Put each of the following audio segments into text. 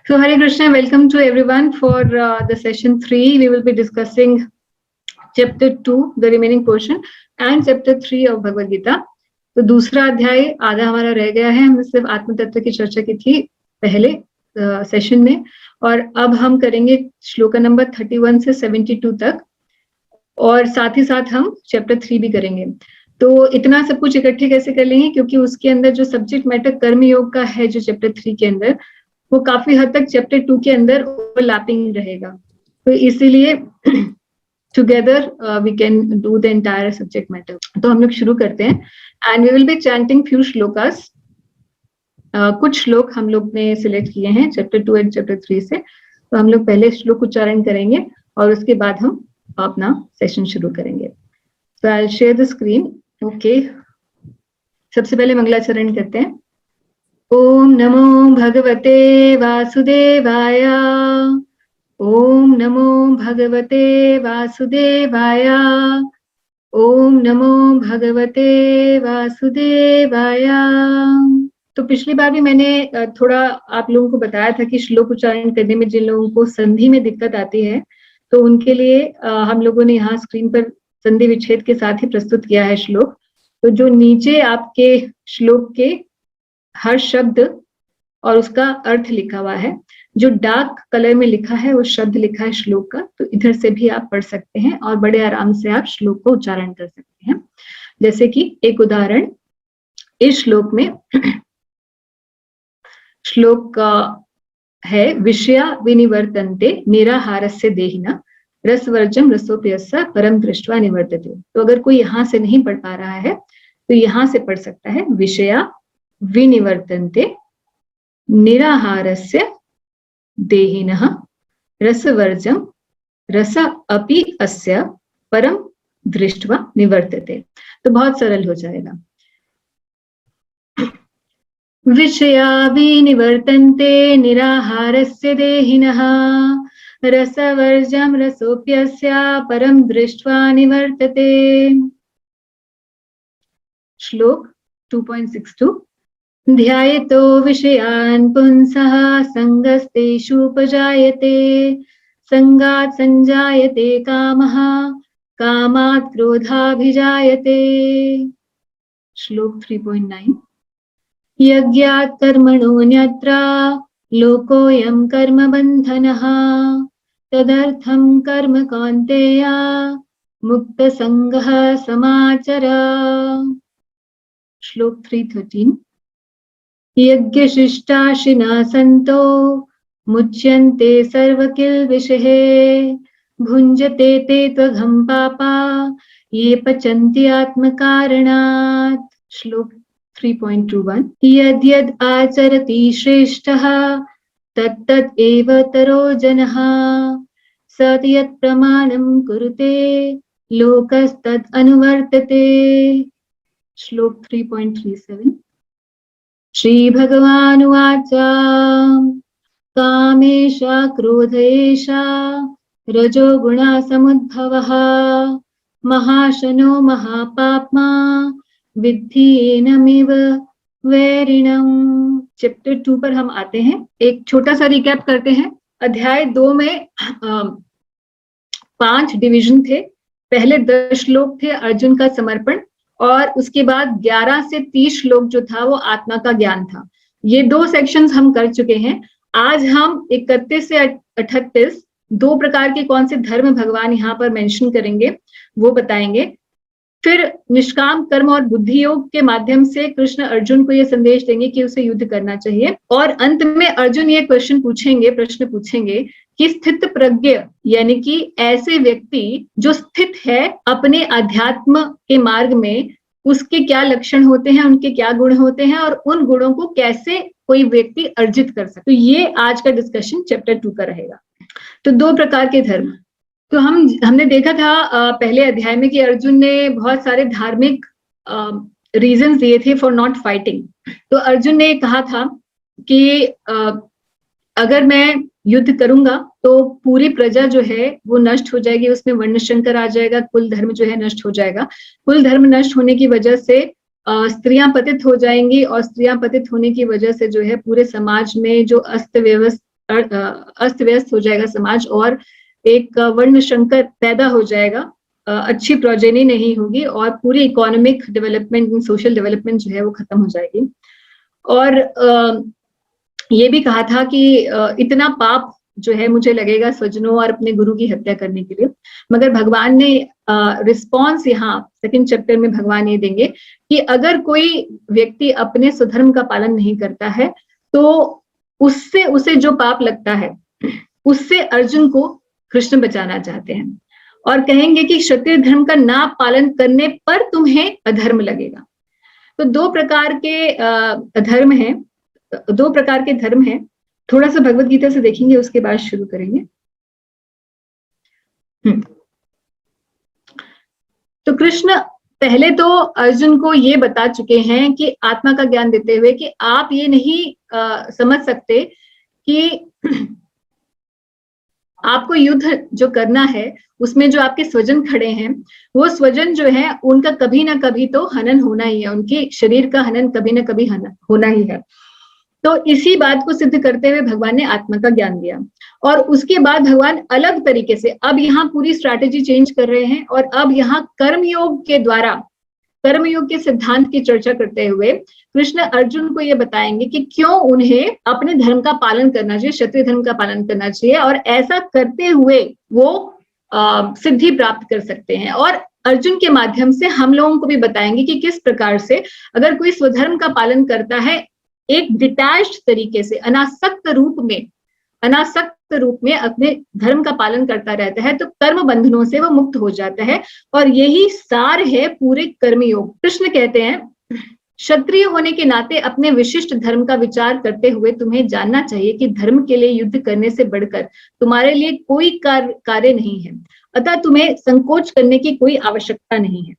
So Hare Krishna, welcome to everyone for the session 3. We will be discussing chapter 2, the remaining portion, and chapter 3 of Bhagavad Gita. तो दूसरा अध्याय आधा हमारा रह गया है. हमने सिर्फ आत्म तत्व की चर्चा की थी पहले सेशन में, और अब हम करेंगे श्लोका नंबर 31 से 72 तक, और साथ ही साथ हम चैप्टर 3 भी करेंगे. तो इतना सब कुछ इकट्ठे कैसे कर लेंगे, क्योंकि उसके अंदर जो सब्जेक्ट मैटर कर्म योग का है जो चैप्टर 3 के अंदर, वो काफी हद तक चैप्टर 2 के अंदर ओवरलैपिंग रहेगा. तो इसीलिए together we can do the entire subject matter. तो हम लोग शुरू करते हैं and we will be chanting few shlokas. कुछ श्लोक हम लोग ने सिलेक्ट किए हैं चैप्टर 2 एंड चैप्टर 3 से. तो हम लोग पहले श्लोक उच्चारण करेंगे और उसके बाद हम अपना सेशन शुरू करेंगे. So I will share the screen. Okay, सबसे पहले मंगलाचरण करते हैं. ओम नमो भगवते वासुदेवाय. ओम नमो भगवते वासुदेवाय. ओम नमो भगवते वासुदेवाय. तो पिछली बार भी मैंने थोड़ा आप लोगों को बताया था कि श्लोक उच्चारण करने में जिन लोगों को संधि में दिक्कत आती है, तो उनके लिए हम लोगों ने यहाँ स्क्रीन पर संधि विच्छेद के साथ ही प्रस्तुत किया है श्लोक. तो जो नीचे आपके श्लोक के हर शब्द और उसका अर्थ लिखा हुआ है, जो डार्क कलर में लिखा है वो शब्द लिखा है श्लोक का, तो इधर से भी आप पढ़ सकते हैं और बड़े आराम से आप श्लोक को उच्चारण कर सकते हैं. जैसे कि एक उदाहरण इस श्लोक में, श्लोक का है विषया विनिवर्तन्ते निराहारस्य देहिना रसवर्जम रसोप्यस्य परम दृष्ट्वा निवर्तते. तो अगर कोई यहाँ से नहीं पढ़ पा रहा है तो यहाँ से पढ़ सकता है विषया विनिवर्तन्ते निराहारस्य देहिनः रसवर्जम रस अपि अस्य परम दृष्ट्वा निवर्तते. तो बहुत सरल हो जाएगा. विषया विनिवर्तन्ते निराहारस्य देहिनः रसवर्जम रसोप्यस्य परम दृष्ट्वा निवर्तते. श्लोक 2.62. ध्यायतो विषयान् पुंसः संगस्तेषुपजायते संगात् संजायते कामः कामात् क्रोधाभिजायते. श्लोक 3.9. यज्ञात् कर्मणोऽन्यत्र लोकोऽयं कर्मबन्धनः तदर्थं कर्म कौन्तेय मुक्तसंगः समाचर. श्लोक 3.13. यज्ञशिष्टाशिना सन्तो मुच्यन्ते सर्वकिल्बिषः भुञ्जते ते त्वघं पापा ये पचन्ति आत्मकारणात्. श्लोक 3.21. यद्यद् आचरति श्रेष्ठः तत्तद् एव तरो जनः स यत् प्रमाणं कुरुते लोकस्तद् अनुवर्तते. श्लोक 3.37. श्री भगवानुवाच कामेशा क्रोधेशा रजोगुणा समुद्भवः महाशनो महापाप्मा विद्धि एनमेव वैरिणम्. चैप्टर 2 पर हम आते हैं. एक छोटा सा रिकैप करते हैं. अध्याय 2 में 5 डिवीजन थे. पहले 10 श्लोक थे अर्जुन का समर्पण, और उसके बाद 11 से 30 श्लोक जो था वो आत्मा का ज्ञान था. ये 2 सेक्शंस हम कर चुके हैं. आज हम 31 से 38 2 प्रकार के कौन से धर्म भगवान यहाँ पर मेंशन करेंगे वो बताएंगे. फिर निष्काम कर्म और बुद्धि योग के माध्यम से कृष्ण अर्जुन को ये संदेश देंगे कि उसे युद्ध करना चाहिए. और अंत में अर्जुन ये प्रश्न पूछेंगे कि स्थित प्रज्ञ यानी कि ऐसे व्यक्ति जो स्थित है अपने अध्यात्म के मार्ग में, उसके क्या लक्षण होते हैं, उनके क्या गुण होते हैं, और उन गुणों को कैसे कोई व्यक्ति अर्जित कर सकते. तो ये आज का डिस्कशन चैप्टर 2 का रहेगा. तो 2 प्रकार के धर्म. तो हमने देखा था पहले अध्याय में कि अर्जुन ने बहुत सारे धार्मिक रीजंस दिए थे फॉर नॉट फाइटिंग. तो अर्जुन ने कहा था कि अगर मैं युद्ध करूंगा तो पूरी प्रजा जो है वो नष्ट हो जाएगी, उसमें वर्ण संकर आ जाएगा, कुल धर्म जो है नष्ट हो जाएगा. कुल धर्म नष्ट होने की वजह से स्त्रियां पतित हो जाएंगी, और स्त्रियां पतित होने की वजह से जो है पूरे समाज में जो अस्त व्यवस्था अस्त व्यस्त हो जाएगा समाज और एक वर्ण संकर पैदा हो जाएगा, अच्छी प्रोजेनी नहीं होगी और पूरी इकोनॉमिक डेवलपमेंट, सोशल डेवलपमेंट जो है वो खत्म हो जाएगी। और ये भी कहा था कि इतना पाप जो है मुझे लगेगा स्वजनों और अपने गुरु की हत्या करने के लिए। मगर भगवान ने रिस्पॉन्स यहाँ सेकंड चैप्टर में भगवान ये देंगे कि अगर कोई व्यक्ति अपने स्वधर्म का पालन नहीं करता है तो उससे उसे जो पाप लगता है उससे अर्जुन को कृष्ण बचाना चाहते हैं और कहेंगे कि क्षत्रिय धर्म का ना पालन करने पर तुम्हें अधर्म लगेगा। तो दो प्रकार के धर्म हैं, दो प्रकार के धर्म हैं। थोड़ा सा भगवत गीता से देखेंगे, उसके बाद शुरू करेंगे। तो कृष्ण पहले तो अर्जुन को ये बता चुके हैं कि आत्मा का ज्ञान देते हुए कि आप ये नहीं समझ सकते कि आपको युद्ध जो करना है उसमें जो आपके स्वजन खड़े हैं वो स्वजन जो है उनका कभी ना कभी तो हनन होना ही है, उनके शरीर का हनन कभी ना कभी होना ही है। तो इसी बात को सिद्ध करते हुए भगवान ने आत्मा का ज्ञान दिया और उसके बाद भगवान अलग तरीके से अब यहाँ पूरी स्ट्रैटेजी चेंज कर रहे हैं और अब यहाँ कर्मयोग के द्वारा, कर्मयोग के सिद्धांत की चर्चा करते हुए कृष्ण अर्जुन को ये बताएंगे कि क्यों उन्हें अपने धर्म का पालन करना चाहिए, क्षत्रिय धर्म का पालन करना चाहिए और ऐसा करते हुए वो सिद्धि प्राप्त कर सकते हैं। और अर्जुन के माध्यम से हम लोगों को भी बताएंगे कि किस प्रकार से अगर कोई स्वधर्म का पालन करता है एक डिटैच्ड तरीके से, अनासक्त रूप में अपने धर्म का पालन करता रहता है तो कर्म बंधनों से वो मुक्त हो जाता है और यही सार है पूरे कर्मयोग। कृष्ण कहते हैं क्षत्रिय होने के नाते अपने विशिष्ट धर्म का विचार करते हुए तुम्हें जानना चाहिए कि धर्म के लिए युद्ध करने से बढ़कर तुम्हारे लिए कोई कार्य नहीं है, अतः तुम्हें संकोच करने की कोई आवश्यकता नहीं है।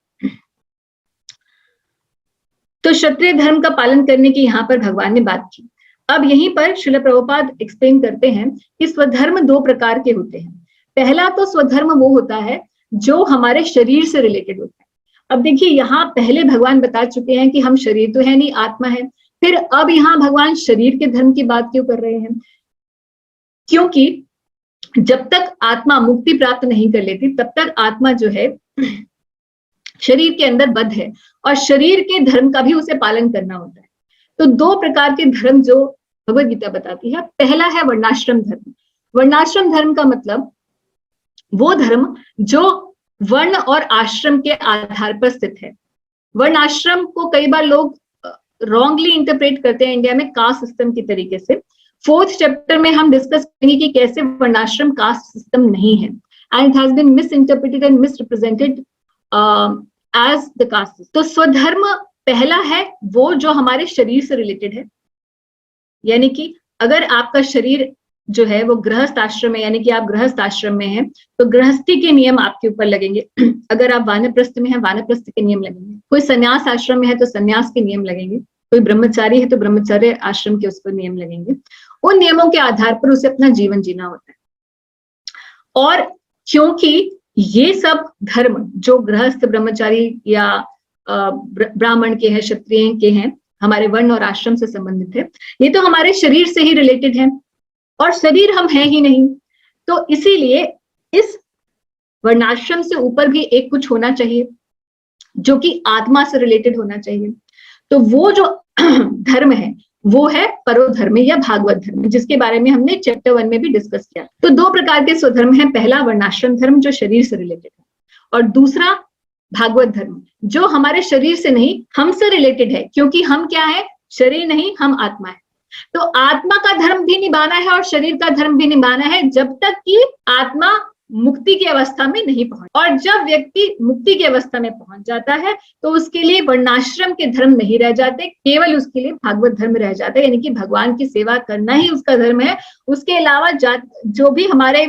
तो क्षत्रिय धर्म का पालन करने की यहाँ पर भगवान ने बात की। अब यहीं पर श्रील प्रभुपाद एक्सप्लेन करते हैं कि स्वधर्म दो प्रकार के होते हैं। पहला तो स्वधर्म वो होता है जो हमारे शरीर से रिलेटेड होता है। अब देखिए यहाँ पहले भगवान बता चुके हैं कि हम शरीर तो है नहीं, आत्मा है। फिर अब यहाँ भगवान शरीर के धर्म की बात क्यों कर रहे हैं? क्योंकि जब तक आत्मा मुक्ति प्राप्त नहीं कर लेती तब तक आत्मा जो है शरीर के अंदर बद्ध है और शरीर के धर्म का भी उसे पालन करना होता है। तो दो प्रकार के धर्म जो भगवत गीता बताती है, पहला है वर्णाश्रम धर्म। वर्णाश्रम धर्म का मतलब वो धर्म जो वर्ण और आश्रम के आधार पर स्थित है। वर्णाश्रम को कई बार लोग रॉन्गली इंटरप्रेट करते हैं इंडिया में कास्ट सिस्टम की तरीके से। 4th चैप्टर में हम डिस्कस करेंगे कि कैसे वर्णाश्रम कास्ट सिस्टम नहीं है and it has been misinterpreted and misrepresented as the caste. तो स्वधर्म पहला है वो जो हमारे शरीर से रिलेटेड है, यानी कि अगर आपका शरीर जो है वो गृहस्थ आश्रम है, यानी कि आप गृहस्थ आश्रम में हैं तो गृहस्थी के नियम आपके ऊपर लगेंगे। अगर आप वानप्रस्थ में हैं वानप्रस्थ के नियम लगेंगे। कोई संन्यास आश्रम में है तो संन्यास के नियम लगेंगे। कोई ब्रह्मचारी है तो ब्रह्मचर्य आश्रम के उस पर नियम लगेंगे। उन नियमों के आधार पर उसे अपना जीवन जीना होता है। और क्योंकि ये सब धर्म जो गृहस्थ, ब्रह्मचारी या ब्राह्मण के हैं, क्षत्रिय के हैं, हमारे वर्ण और आश्रम से संबंधित है, ये तो हमारे शरीर से ही रिलेटेड है और शरीर हम हैं ही नहीं। तो इसीलिए इस वर्णाश्रम से ऊपर भी एक कुछ होना चाहिए जो कि आत्मा से रिलेटेड होना चाहिए। तो वो जो धर्म है वो है परोधर्म या भागवत धर्म, जिसके बारे में हमने चैप्टर 1 में भी डिस्कस किया। तो दो प्रकार के स्वधर्म है, पहला वर्णाश्रम धर्म जो शरीर से रिलेटेड है और दूसरा भागवत धर्म जो हमारे शरीर से नहीं हमसे रिलेटेड है, क्योंकि हम क्या है, शरीर नहीं, हम आत्मा है। तो आत्मा का धर्म भी निभाना है और शरीर का धर्म भी निभाना है जब तक कि आत्मा मुक्ति की अवस्था में नहीं पहुंच। और जब व्यक्ति मुक्ति की अवस्था में पहुंच जाता है तो उसके लिए वर्णाश्रम के धर्म नहीं रह जाते, केवल उसके लिए भागवत धर्म रह जाता है, यानी कि भगवान की सेवा करना ही उसका धर्म है। उसके अलावा जो भी हमारे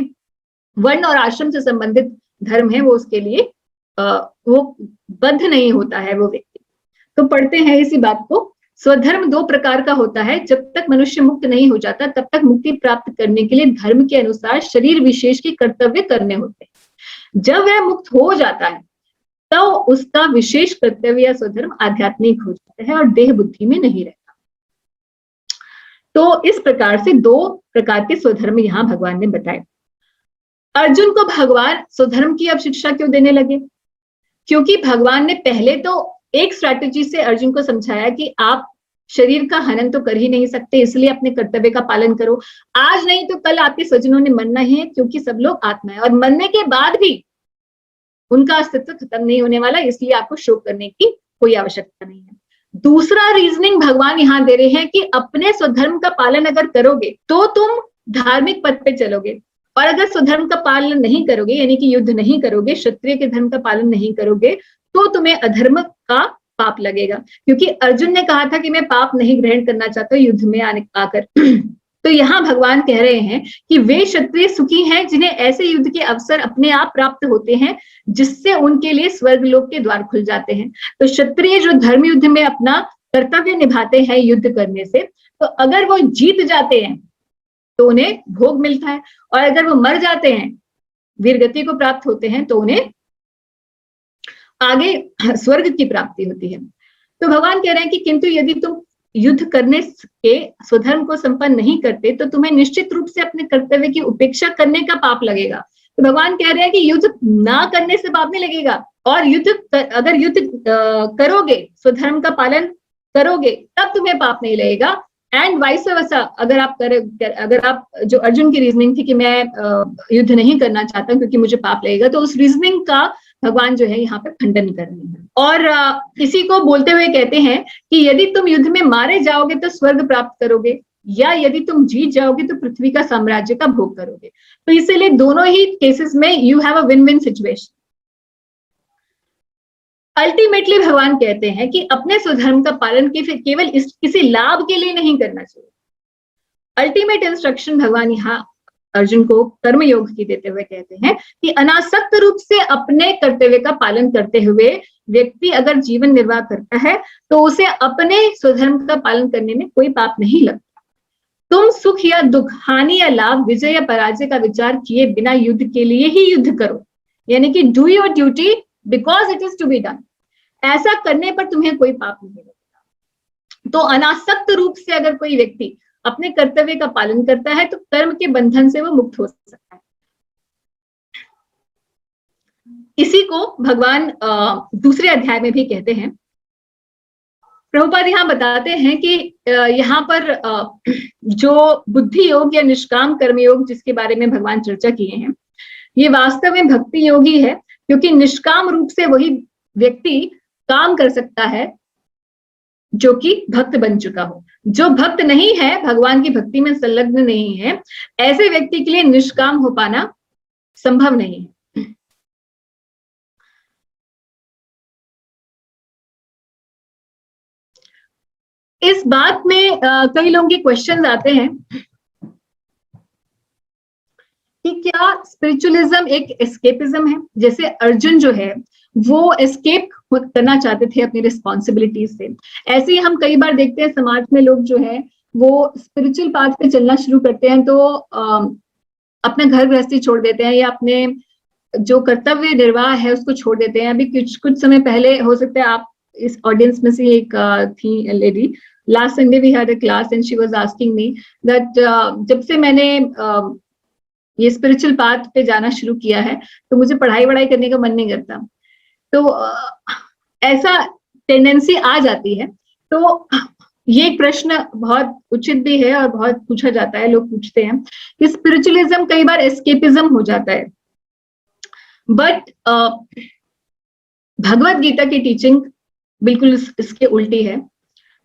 वर्ण और आश्रम से संबंधित धर्म है वो उसके लिए वो बद्ध नहीं होता है वो व्यक्ति। तो पढ़ते हैं इसी बात को। स्वधर्म दो प्रकार का होता है। जब तक मनुष्य मुक्त नहीं हो जाता तब तक मुक्ति प्राप्त करने के लिए धर्म के अनुसार शरीर विशेष के कर्तव्य करने होते हैं। जब वह मुक्त हो जाता है तो उसका विशेष कर्तव्य या स्वधर्म आध्यात्मिक हो जाता है और देह बुद्धि में नहीं रहता। तो इस प्रकार से दो प्रकार के स्वधर्म यहाँ भगवान ने बताए। अर्जुन को भगवान स्वधर्म की अब शिक्षा क्यों देने लगे? क्योंकि भगवान ने पहले तो एक स्ट्रैटेजी से अर्जुन को समझाया कि आप शरीर का हनन तो कर ही नहीं सकते, इसलिए अपने कर्तव्य का पालन करो। आज नहीं तो कल आपके स्वजनों ने मरना है, क्योंकि सब लोग आत्मा है और मरने के बाद भी उनका अस्तित्व खत्म नहीं होने वाला, इसलिए आपको शोक करने की कोई आवश्यकता नहीं है। दूसरा रीजनिंग भगवान यहाँ दे रहे हैं कि अपने स्वधर्म का पालन अगर करोगे तो तुम धार्मिक पथ पे चलोगे, और अगर स्वधर्म का पालन नहीं करोगे, यानी कि युद्ध नहीं करोगे, क्षत्रिय के धर्म का पालन नहीं करोगे, तो तुम्हें अधर्म का पाप लगेगा। क्योंकि अर्जुन ने कहा था कि मैं पाप नहीं ग्रहण करना चाहता युद्ध में आकर तो यहाँ भगवान कह रहे हैं कि वे क्षत्रिय सुखी हैं जिन्हें ऐसे युद्ध के अवसर अपने आप प्राप्त होते हैं, जिससे उनके लिए स्वर्ग लोक के द्वार खुल जाते हैं। तो क्षत्रिय जो धर्म युद्ध में अपना कर्तव्य निभाते हैं युद्ध करने से, तो अगर वो जीत जाते हैं तो उन्हें भोग मिलता है, और अगर वो मर जाते हैं, वीरगति को प्राप्त होते हैं, तो उन्हें आगे स्वर्ग की प्राप्ति होती है। तो भगवान कह रहे हैं कि किंतु यदि तुम युद्ध करने के स्वधर्म को संपन्न नहीं करते तो तुम्हें निश्चित रूप से अपने कर्तव्य की उपेक्षा करने का पाप लगेगा। तो भगवान कह रहे हैं कि युद्ध ना करने से पाप नहीं लगेगा, और अगर युद्ध करोगे, स्वधर्म का पालन करोगे, तब तुम्हें पाप नहीं लगेगा। एंड वाइस वर्सा, अगर आप जो अर्जुन की रीजनिंग थी कि मैं युद्ध नहीं करना चाहता क्योंकि मुझे पाप लगेगा, तो उस रीजनिंग का भगवान जो है यहाँ पे खंडन कर रहे हैं। और इसी को बोलते हुए कहते हैं कि यदि तुम युद्ध में मारे जाओगे तो स्वर्ग प्राप्त करोगे, या यदि तुम जीत जाओगे तो पृथ्वी का साम्राज्य का भोग करोगे। तो इसलिए दोनों ही केसेस में you have a win win situation. Ultimately भगवान कहते हैं कि अपने स्वधर्म का पालन केवल किसी लाभ के लिए नहीं करना चाहिए। अल्टीमेट इंस्ट्रक्शन भगवान यहाँ अर्जुन को कर्मयोग की देते हुए कहते हैं कि अनासक्त रूप से अपने कर्तव्य का पालन करते हुए व्यक्ति अगर जीवन निर्वाह करता है तो उसे अपने स्वधर्म का पालन करने में कोई पाप नहीं लगता। तुम सुख या दुख, हानि या लाभ, विजय या पराजय का विचार किए बिना युद्ध के लिए ही युद्ध करो, यानी कि do your duty because it is to be done. ऐसा करने पर तुम्हें कोई पाप नहीं लगेगा। तो अनासक्त रूप से अगर कोई व्यक्ति अपने कर्तव्य का पालन करता है तो कर्म के बंधन से वो मुक्त हो सकता है। इसी को भगवान दूसरे अध्याय में भी कहते हैं। प्रभुपाद यहाँ बताते हैं कि यहाँ पर जो बुद्धि योग या निष्काम कर्म योग जिसके बारे में भगवान चर्चा किए हैं, ये वास्तव में भक्ति योगी है, क्योंकि निष्काम रूप से वही व्यक्ति काम कर सकता है जो कि भक्त बन चुका हो। जो भक्त नहीं है, भगवान की भक्ति में संलग्न नहीं है, ऐसे व्यक्ति के लिए निष्काम हो पाना संभव नहीं है। इस बात में कई लोगों के क्वेश्चन आते हैं कि क्या स्पिरिचुअलिज्म एक एस्केपिज्म है? जैसे अर्जुन जो है वो एस्केप करना चाहते थे अपनी रिस्पॉन्सिबिलिटीज से, ऐसे ही हम कई बार देखते हैं समाज में लोग जो है वो स्पिरिचुअल पाथ पे चलना शुरू करते हैं तो अपना घर गृहस्थी छोड़ देते हैं या अपने जो कर्तव्य निर्वाह है उसको छोड़ देते हैं। अभी कुछ समय पहले, हो सकता है आप इस ऑडियंस में से एक थी lady, last Sunday we had a class and she was asking me that जब से मैंने ये स्पिरिचुअल पाथ पे जाना शुरू किया है तो मुझे पढ़ाई करने का मन नहीं करता। तो ऐसा टेंडेंसी आ जाती है। तो ये प्रश्न बहुत उचित भी है और बहुत पूछा जाता है, लोग पूछते हैं कि स्पिरिचुअलिज्म कई बार एस्केपिज्म हो जाता है, बट भगवत गीता की टीचिंग बिल्कुल इसके उल्टी है।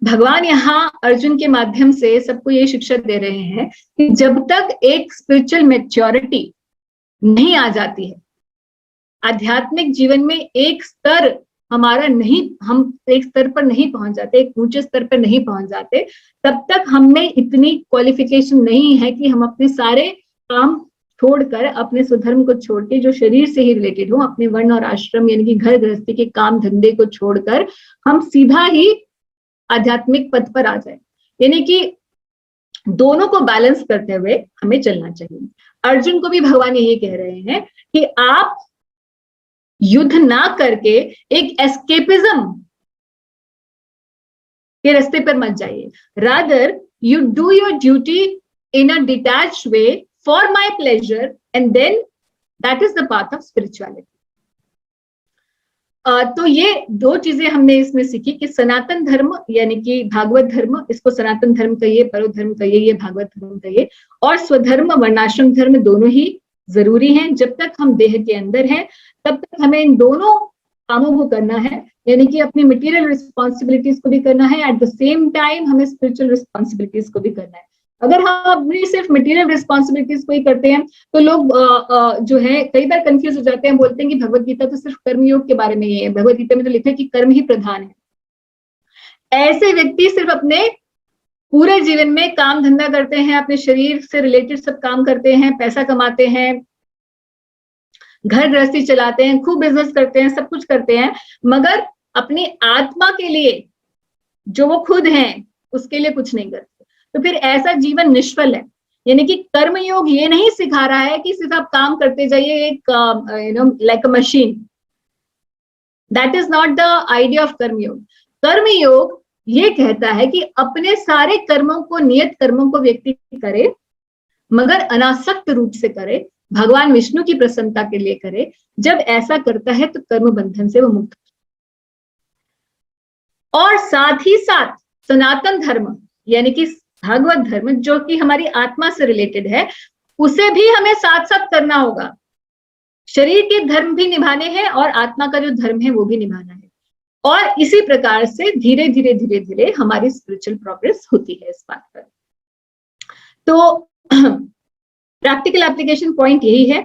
भगवान यहाँ अर्जुन के माध्यम से सबको ये शिक्षा दे रहे हैं कि जब तक एक स्पिरिचुअल मैच्योरिटी नहीं आ जाती है, आध्यात्मिक जीवन में एक स्तर हमारा नहीं, हम एक स्तर पर नहीं पहुंच जाते, एक ऊंचे स्तर पर नहीं पहुंच जाते, तब तक हमें इतनी क्वालिफिकेशन नहीं है कि हम अपने सारे काम छोड़कर, अपने स्वधर्म को छोड़ के जो शरीर से ही रिलेटेड हो, अपने वर्ण और आश्रम यानी कि घर गृहस्थी के काम धंधे को छोड़कर हम सीधा ही आध्यात्मिक पथ पर आ जाए। यानी कि दोनों को बैलेंस करते हुए हमें चलना चाहिए। अर्जुन को भी भगवान यही कह रहे हैं कि आप युद्ध ना करके एक एस्केपिज्म के रास्ते पर मत जाइए, rather you do your duty in a detached way for my pleasure, and then that is the path of spirituality. तो ये दो चीजें हमने इसमें सीखी कि सनातन धर्म यानी कि भागवत धर्म, इसको सनातन धर्म कहिए, परो धर्म कहिए, ये भागवत धर्म कहिए, और स्वधर्म वर्णाश्रम धर्म दोनों ही जरूरी हैं। जब तक हम देह के अंदर हैं तब तक हमें इन दोनों कामों को करना है, यानी कि अपनी मटेरियल रिस्पॉन्सिबिलिटीज को भी करना है, एट द सेम टाइम हमें स्पिरिचुअल रिस्पॉन्सिबिलिटीज को भी करना है। अगर हम अपनी सिर्फ मटेरियल रिस्पॉन्सिबिलिटीज को ही करते हैं तो लोग जो है कई बार कंफ्यूज हो जाते हैं, बोलते हैं कि भगवत गीता तो सिर्फ कर्मयोग के बारे में ही है, भगवत गीता में तो लिखा है कि कर्म ही प्रधान है। ऐसे व्यक्ति सिर्फ अपने पूरे जीवन में काम धंधा करते हैं, अपने शरीर से रिलेटेड सब काम करते हैं, पैसा कमाते हैं, घर गृहस्थी चलाते हैं, खूब बिजनेस करते हैं, सब कुछ करते हैं, मगर अपनी आत्मा के लिए जो वो खुद हैं उसके लिए कुछ नहीं करते। तो फिर ऐसा जीवन निष्फल है। यानी कि कर्मयोग ये नहीं सिखा रहा है कि सिर्फ आप काम करते जाइए एक like a machine. That is not the idea of कर्मयोग। कर्मयोग ये कहता है कि अपने सारे कर्मों को, नियत कर्मों को व्यक्ति करे, मगर अनासक्त रूप से करे, भगवान विष्णु की प्रसन्नता के लिए करे। जब ऐसा करता है तो कर्म बंधन से वो मुक्त। और साथ ही साथ सनातन धर्म यानी कि भागवत धर्म जो कि हमारी आत्मा से रिलेटेड है, उसे भी हमें साथ साथ करना होगा। शरीर के धर्म भी निभाने हैं और आत्मा का जो धर्म है वो भी निभाना है। और इसी प्रकार से धीरे धीरे धीरे धीरे हमारी स्पिरिचुअल प्रोग्रेस होती है इस बात पर। तो प्रैक्टिकल एप्लीकेशन पॉइंट यही है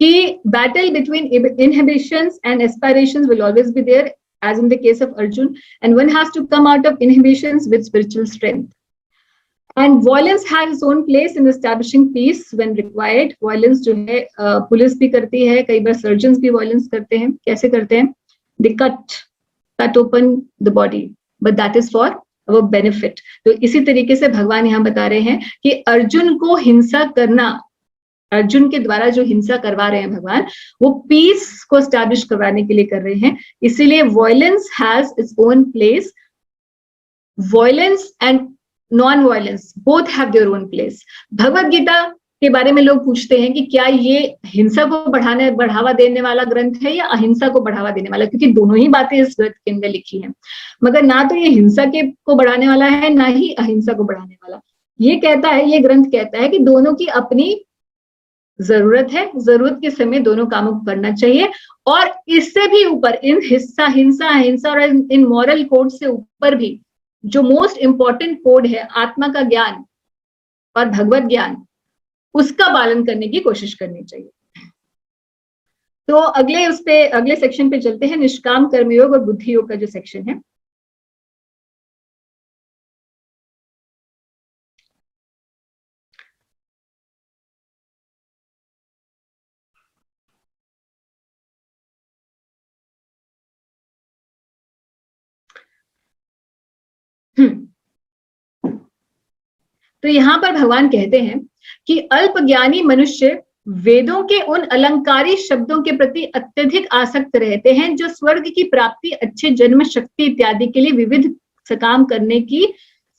कि battle between inhibitions and aspirations will always be there, as in the case of Arjun, and one has to come out of inhibitions with spiritual strength. And violence has its own place in establishing peace when required. Violence जो है police भी करती है, कई बार surgeons भी violence करते हैं। कैसे करते हैं? They cut open the body, but that is for our benefit. तो इसी तरीके से भगवान यहाँ बता रहे हैं कि अर्जुन को हिंसा करना, अर्जुन के द्वारा जो हिंसा करवा रहे हैं भगवान, वो पीस को स्टैब्लिश करवाने के लिए कर रहे हैं। इसीलिए violence has its own place. Violence and non violence both have their own place. Bhagavad Gita के बारे में लोग पूछते हैं कि क्या ये हिंसा को बढ़ावा देने वाला ग्रंथ है या अहिंसा को बढ़ावा देने वाला, क्योंकि दोनों ही बातें इस ग्रंथ के अंदर लिखी हैं। मगर ना तो ये हिंसा को बढ़ाने वाला है, ना ही अहिंसा को बढ़ाने वाला। ये कहता है, ये ग्रंथ कहता है कि दोनों की अपनी जरूरत है, जरूरत के समय दोनों कामों को करना चाहिए। और इससे भी ऊपर इन हिंसा और इन मॉरल कोड से ऊपर भी जो मोस्ट इंपॉर्टेंट कोड है आत्मा का ज्ञान और भगवत ज्ञान, उसका पालन करने की कोशिश करनी चाहिए। तो अगले सेक्शन पे चलते हैं, निष्काम कर्मयोग और बुद्धि योग का जो सेक्शन है। तो यहां पर भगवान कहते हैं कि अल्पज्ञानी मनुष्य वेदों के उन अलंकारी शब्दों के प्रति अत्यधिक आसक्त रहते हैं जो स्वर्ग की प्राप्ति, अच्छे जन्म, शक्ति इत्यादि के लिए विविध सकाम करने की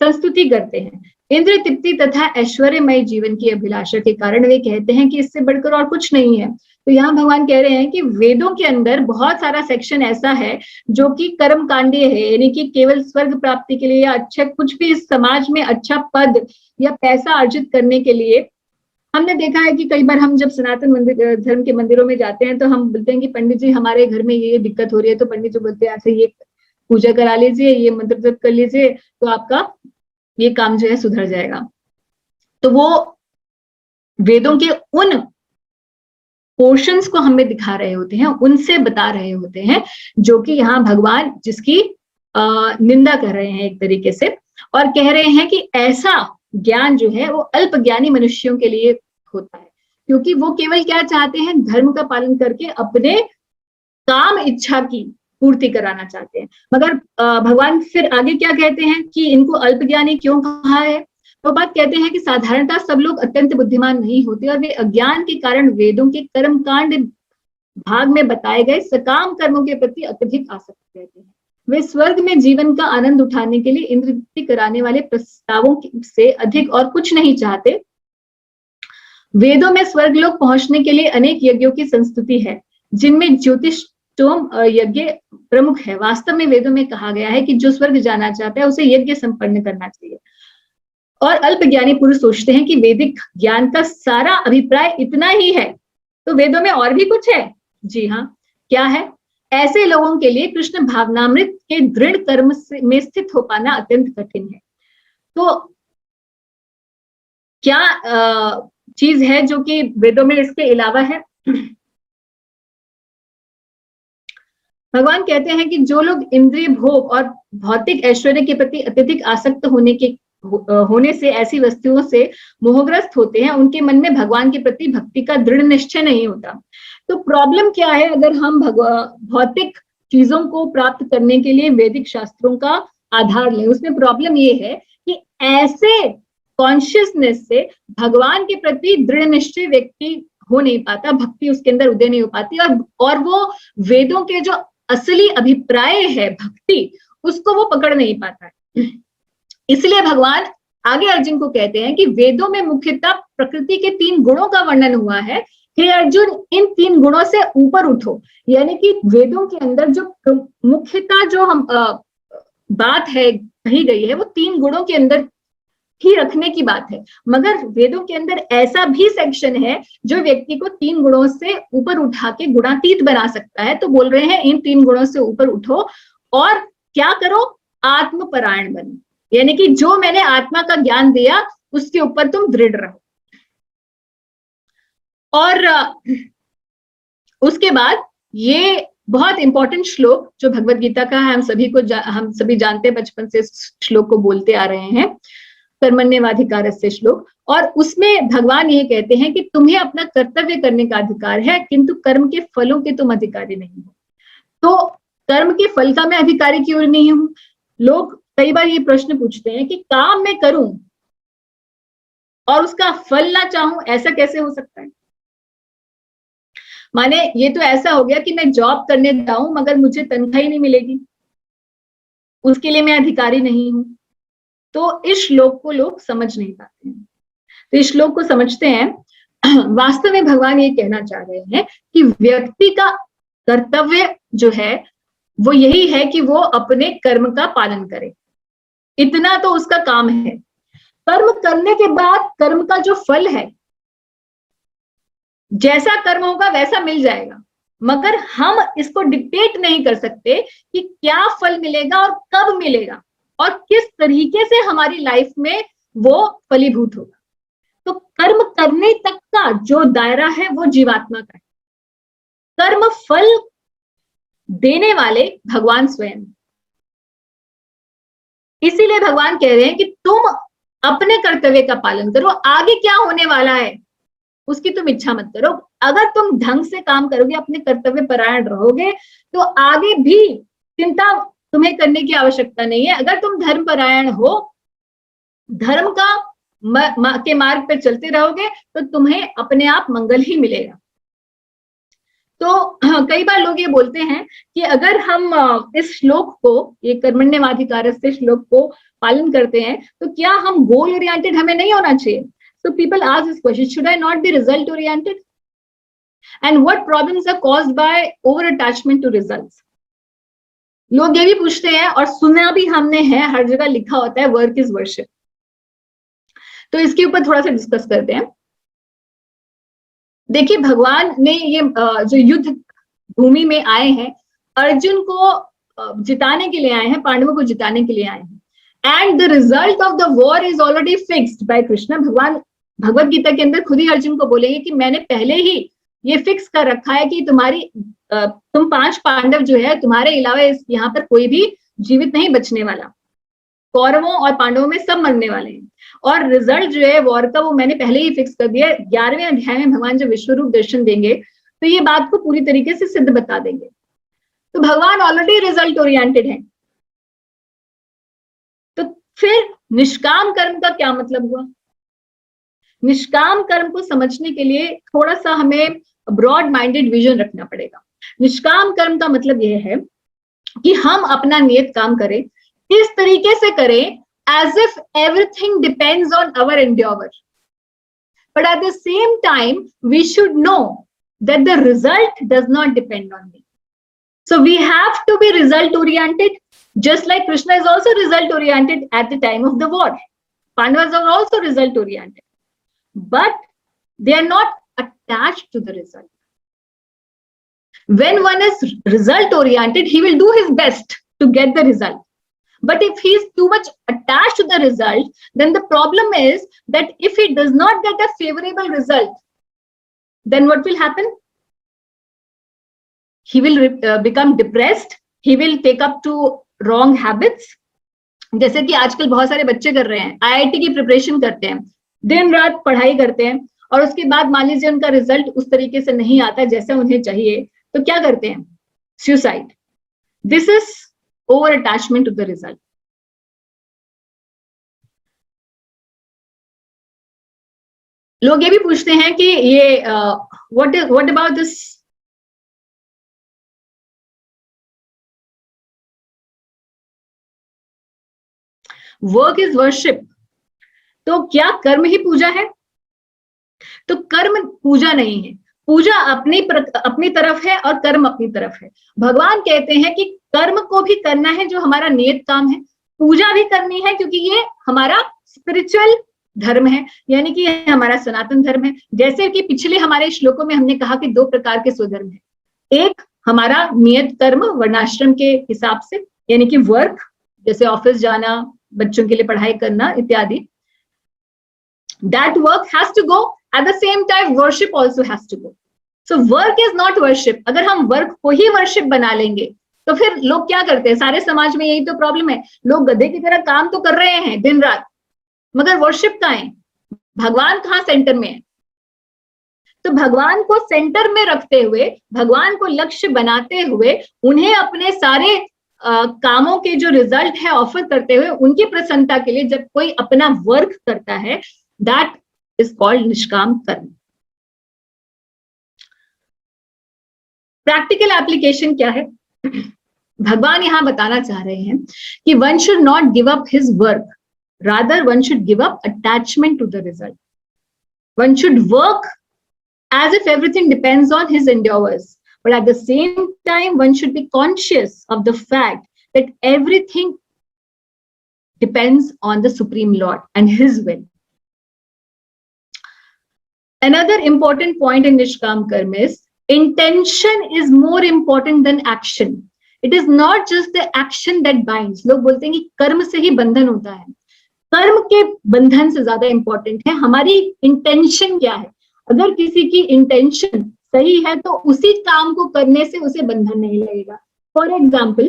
संस्तुति करते हैं। इंद्र तृप्ति तथा ऐश्वर्यमय जीवन की अभिलाषा के कारण वे कहते हैं कि इससे बढ़कर और कुछ नहीं है। तो यहाँ भगवान कह रहे हैं कि वेदों के अंदर बहुत सारा सेक्शन ऐसा है जो कि कर्म कांडीय है, यानी कि केवल स्वर्ग प्राप्ति के लिए या अच्छा कुछ भी इस समाज में अच्छा पद या पैसा अर्जित करने के लिए। हमने देखा है कि कई बार हम जब सनातन धर्म के मंदिरों में जाते हैं तो हम बोलते हैं कि पंडित जी हमारे घर में ये दिक्कत हो रही है, तो पंडित जी बोलते हैं ऐसे ये पूजा करा लीजिए, ये मंत्र जप कर लीजिए, तो आपका ये काम जो है सुधर जाएगा। तो वो वेदों के उन पोर्शंस को हमें दिखा रहे होते हैं, उनसे बता रहे होते हैं जो कि यहाँ भगवान जिसकी निंदा कर रहे हैं एक तरीके से, और कह रहे हैं कि ऐसा ज्ञान जो है वो अल्प ज्ञानी मनुष्यों के लिए होता है, क्योंकि वो केवल क्या चाहते हैं, धर्म का पालन करके अपने काम इच्छा की पूर्ति कराना चाहते हैं। मगर भगवान फिर आगे क्या कहते हैं कि इनको अल्प ज्ञानी क्यों कहा है। तो बात कहते हैं कि साधारणतः सब लोग अत्यंत बुद्धिमान नहीं होते और वे अज्ञान के कारण वेदों के कर्मकांड भाग में बताए गए सकाम कर्मों के प्रति अत्यधिक आसक्त रहते हैं। वे स्वर्ग में जीवन का आनंद उठाने के लिए इंद्र तृप्ति कराने वाले प्रस्तावों से अधिक और कुछ नहीं चाहते। वेदों में स्वर्गलोक पहुंचने के लिए अनेक यज्ञों की संस्तुति है, जिनमें ज्योतिषोम यज्ञ प्रमुख है। वास्तव में वेदों में कहा गया है कि जो स्वर्ग जाना चाहता है उसे यज्ञ संपन्न करना चाहिए। और अल्पज्ञानी पुरुष सोचते हैं कि वैदिक ज्ञान का सारा अभिप्राय इतना ही है, तो वेदों में और भी कुछ है। जी हाँ, क्या है? ऐसे लोगों के लिए कृष्ण भावनामृत के दृढ़ कर्म में स्थित हो पाना अत्यंत कठिन है। तो क्या चीज है जो कि वेदों में इसके अलावा है? भगवान कहते हैं कि जो लोग इंद्रिय भोग और भौतिक ऐश्वर्य के प्रति अत्यधिक आसक्त होने से ऐसी वस्तुओं से मोहग्रस्त होते हैं, उनके मन में भगवान के प्रति भक्ति का दृढ़ निश्चय नहीं होता। तो प्रॉब्लम क्या है? अगर हम भौतिक चीजों को प्राप्त करने के लिए वैदिक शास्त्रों का आधार लें, उसमें प्रॉब्लम ये है कि ऐसे कॉन्शियसनेस से भगवान के प्रति दृढ़ निश्चय व्यक्ति हो नहीं पाता, भक्ति उसके अंदर उदय नहीं हो पाती, और वो वेदों के जो असली अभिप्राय है भक्ति, उसको वो पकड़ नहीं पाता है। इसलिए भगवान आगे अर्जुन को कहते हैं कि वेदों में मुख्यतः प्रकृति के 3 गुणों का वर्णन हुआ है। हे अर्जुन, इन 3 गुणों से ऊपर उठो। यानी कि वेदों के अंदर जो मुख्यतः जो हम बात है कही गई है, वो 3 गुणों के अंदर ही रखने की बात है। मगर वेदों के अंदर ऐसा भी सेक्शन है जो व्यक्ति को 3 गुणों से ऊपर उठा के गुणातीत बना सकता है। तो बोल रहे हैं इन 3 गुणों से ऊपर उठो और क्या करो? आत्मपरायण बनो। यानी कि जो मैंने आत्मा का ज्ञान दिया उसके ऊपर तुम दृढ़ रहो। और उसके बाद ये बहुत इंपॉर्टेंट श्लोक जो भगवत गीता का है, हम सभी जानते हैं, बचपन से श्लोक को बोलते आ रहे हैं, कर्मण्येवाधिकारस्य श्लोक। और उसमें भगवान ये कहते हैं कि तुम्हें अपना कर्तव्य करने का अधिकार है, किंतु कर्म के फलों के तुम अधिकारी नहीं हो। तो कर्म के फल का मैं अधिकारी क्यों नहीं हूं? लोग कई बार ये प्रश्न पूछते हैं कि काम मैं करूं और उसका फल ना चाहूं, ऐसा कैसे हो सकता है? माने ये तो ऐसा हो गया कि मैं जॉब करने जाऊं मगर मुझे तनख्वाह ही नहीं मिलेगी, उसके लिए मैं अधिकारी नहीं हूं। तो इस श्लोक को लोग समझ नहीं पाते हैं। तो इस श्लोक को समझते हैं। वास्तव में भगवान ये कहना चाह रहे हैं कि व्यक्ति का कर्तव्य जो है वो यही है कि वो अपने कर्म का पालन करे, इतना तो उसका काम है। कर्म करने के बाद कर्म का जो फल है, जैसा कर्म होगा वैसा मिल जाएगा, मगर हम इसको डिक्टेट नहीं कर सकते कि क्या फल मिलेगा और कब मिलेगा और किस तरीके से हमारी लाइफ में वो फलीभूत होगा। तो कर्म करने तक का जो दायरा है वो जीवात्मा का है। कर्म फल देने वाले भगवान स्वयं। इसीलिए भगवान कह रहे हैं कि तुम अपने कर्तव्य का पालन करो, आगे क्या होने वाला है उसकी तुम इच्छा मत करो। अगर तुम ढंग से काम करोगे, अपने कर्तव्य परायण रहोगे, तो आगे भी चिंता तुम्हें करने की आवश्यकता नहीं है। अगर तुम धर्म परायण हो, धर्म का के मार्ग पर चलते रहोगे, तो तुम्हें अपने आप मंगल ही मिलेगा। तो कई बार लोग ये बोलते हैं कि अगर हम इस श्लोक को, ये कर्मण्येवाधिकारस्य श्लोक को पालन करते हैं, तो क्या हम गोल ओरिएंटेड हमें नहीं होना चाहिए? So people ask this question, should I not be result oriented? And what problems are caused by over attachment to results? लोग ये भी पूछते हैं, और सुना भी हमने है, हर जगह लिखा होता है वर्क इज वर्शिप। तो इसके ऊपर थोड़ा सा डिस्कस करते हैं। देखिए, भगवान ने ये जो युद्ध भूमि में आए हैं, अर्जुन को जिताने के लिए आए हैं, पांडवों को जिताने के लिए आए हैं। And the result of the war is already fixed by Krishna. भगवान भगवत गीता के अंदर खुद ही अर्जुन को बोलेंगे कि मैंने पहले ही ये फिक्स कर रखा है कि तुम 5 पांडव जो है, तुम्हारे अलावा यहाँ पर कोई भी जीवित नहीं बचने वाला। कौरवों और पांडवों में सब मरने वाले हैं, और रिजल्ट जो है वॉर का वो मैंने पहले ही फिक्स कर दिया। 11वें अध्याय में भगवान जब विश्वरूप दर्शन देंगे तो ये बात को पूरी तरीके से सिद्ध बता देंगे। तो भगवान ऑलरेडी रिजल्ट ओरिएंटेड है। तो फिर निष्काम कर्म का क्या मतलब हुआ? निष्काम कर्म को समझने के लिए थोड़ा सा हमें ब्रॉड माइंडेड विजन रखना पड़ेगा। निष्काम कर्म का मतलब यह है कि हम अपना नियत काम करें, इस तरीके से करें as if everything depends on our endeavor. But at the same time, we should know that the result does not depend on me. So we have to be result oriented, just like Krishna is also result oriented at the time of the war. Pandavas are also result oriented, but they are not attached to the result. When one is result oriented, he will do his best to get the result. But if he is too much attached to the result, then the problem is that if he does not get a favorable result, then what will happen? He will become depressed. He will take up to wrong habits. जैसे कि आजकल बहुत सारे बच्चे कर रहे हैं, IIT की प्रिपरेशन करते हैं, दिन रात पढ़ाई करते हैं, और उसके बाद मान लीजिए उनका रिजल्ट उस तरीके से नहीं आता जैसा उन्हें चाहिए, तो क्या करते हैं? Suicide. This is over attachment to the result. लोग ये भी पूछते हैं कि ये what about this work is worship. तो क्या कर्म ही पूजा है? तो कर्म पूजा नहीं है. पूजा अपनी तरफ है और कर्म अपनी तरफ है. भगवान कहते हैं कि कर्म को भी करना है जो हमारा नियत काम है, पूजा भी करनी है क्योंकि ये हमारा स्पिरिचुअल धर्म है, यानी कि ये हमारा सनातन धर्म है. जैसे कि पिछले हमारे श्लोकों में हमने कहा कि 2 प्रकार के स्वधर्म है. एक हमारा नियत कर्म वर्णाश्रम के हिसाब से, यानी कि वर्क, जैसे ऑफिस जाना, बच्चों के लिए पढ़ाई करना इत्यादि. That work has to go. At the same time, worship also has to go. So work is not worship. अगर हम वर्क को ही वर्शिप बना लेंगे तो फिर लोग क्या करते हैं? सारे समाज में यही तो प्रॉब्लम है. लोग गधे की तरह काम तो कर रहे हैं दिन रात, मगर वर्शिप कहाँ है? भगवान कहाँ सेंटर में है? तो भगवान को सेंटर में रखते हुए, भगवान को लक्ष्य बनाते हुए, उन्हें अपने सारे कामों के जो रिजल्ट है ऑफर करते हुए, उनकी प्रसन्नता के लिए जब कोई अपना वर्क करता है, दैट इज कॉल्ड निष्काम कर्म. प्रैक्टिकल एप्लीकेशन क्या है? भगवान यहां बताना चाह रहे हैं कि one should not give up his work, rather one should give up attachment to the result. One should work as if everything depends on his endeavors, but at the same time one should be conscious of the fact that everything depends on the Supreme Lord and his will. Another important point in Nishkam Karma is intention is more important than action. It is not just the action that binds. लोग बोलते हैं कि कर्म से ही बंधन होता है. कर्म के बंधन से ज्यादा इंपॉर्टेंट है हमारी इंटेंशन क्या है. अगर किसी की इंटेंशन सही है तो उसी काम को करने से उसे बंधन नहीं लगेगा. फॉर एग्जाम्पल,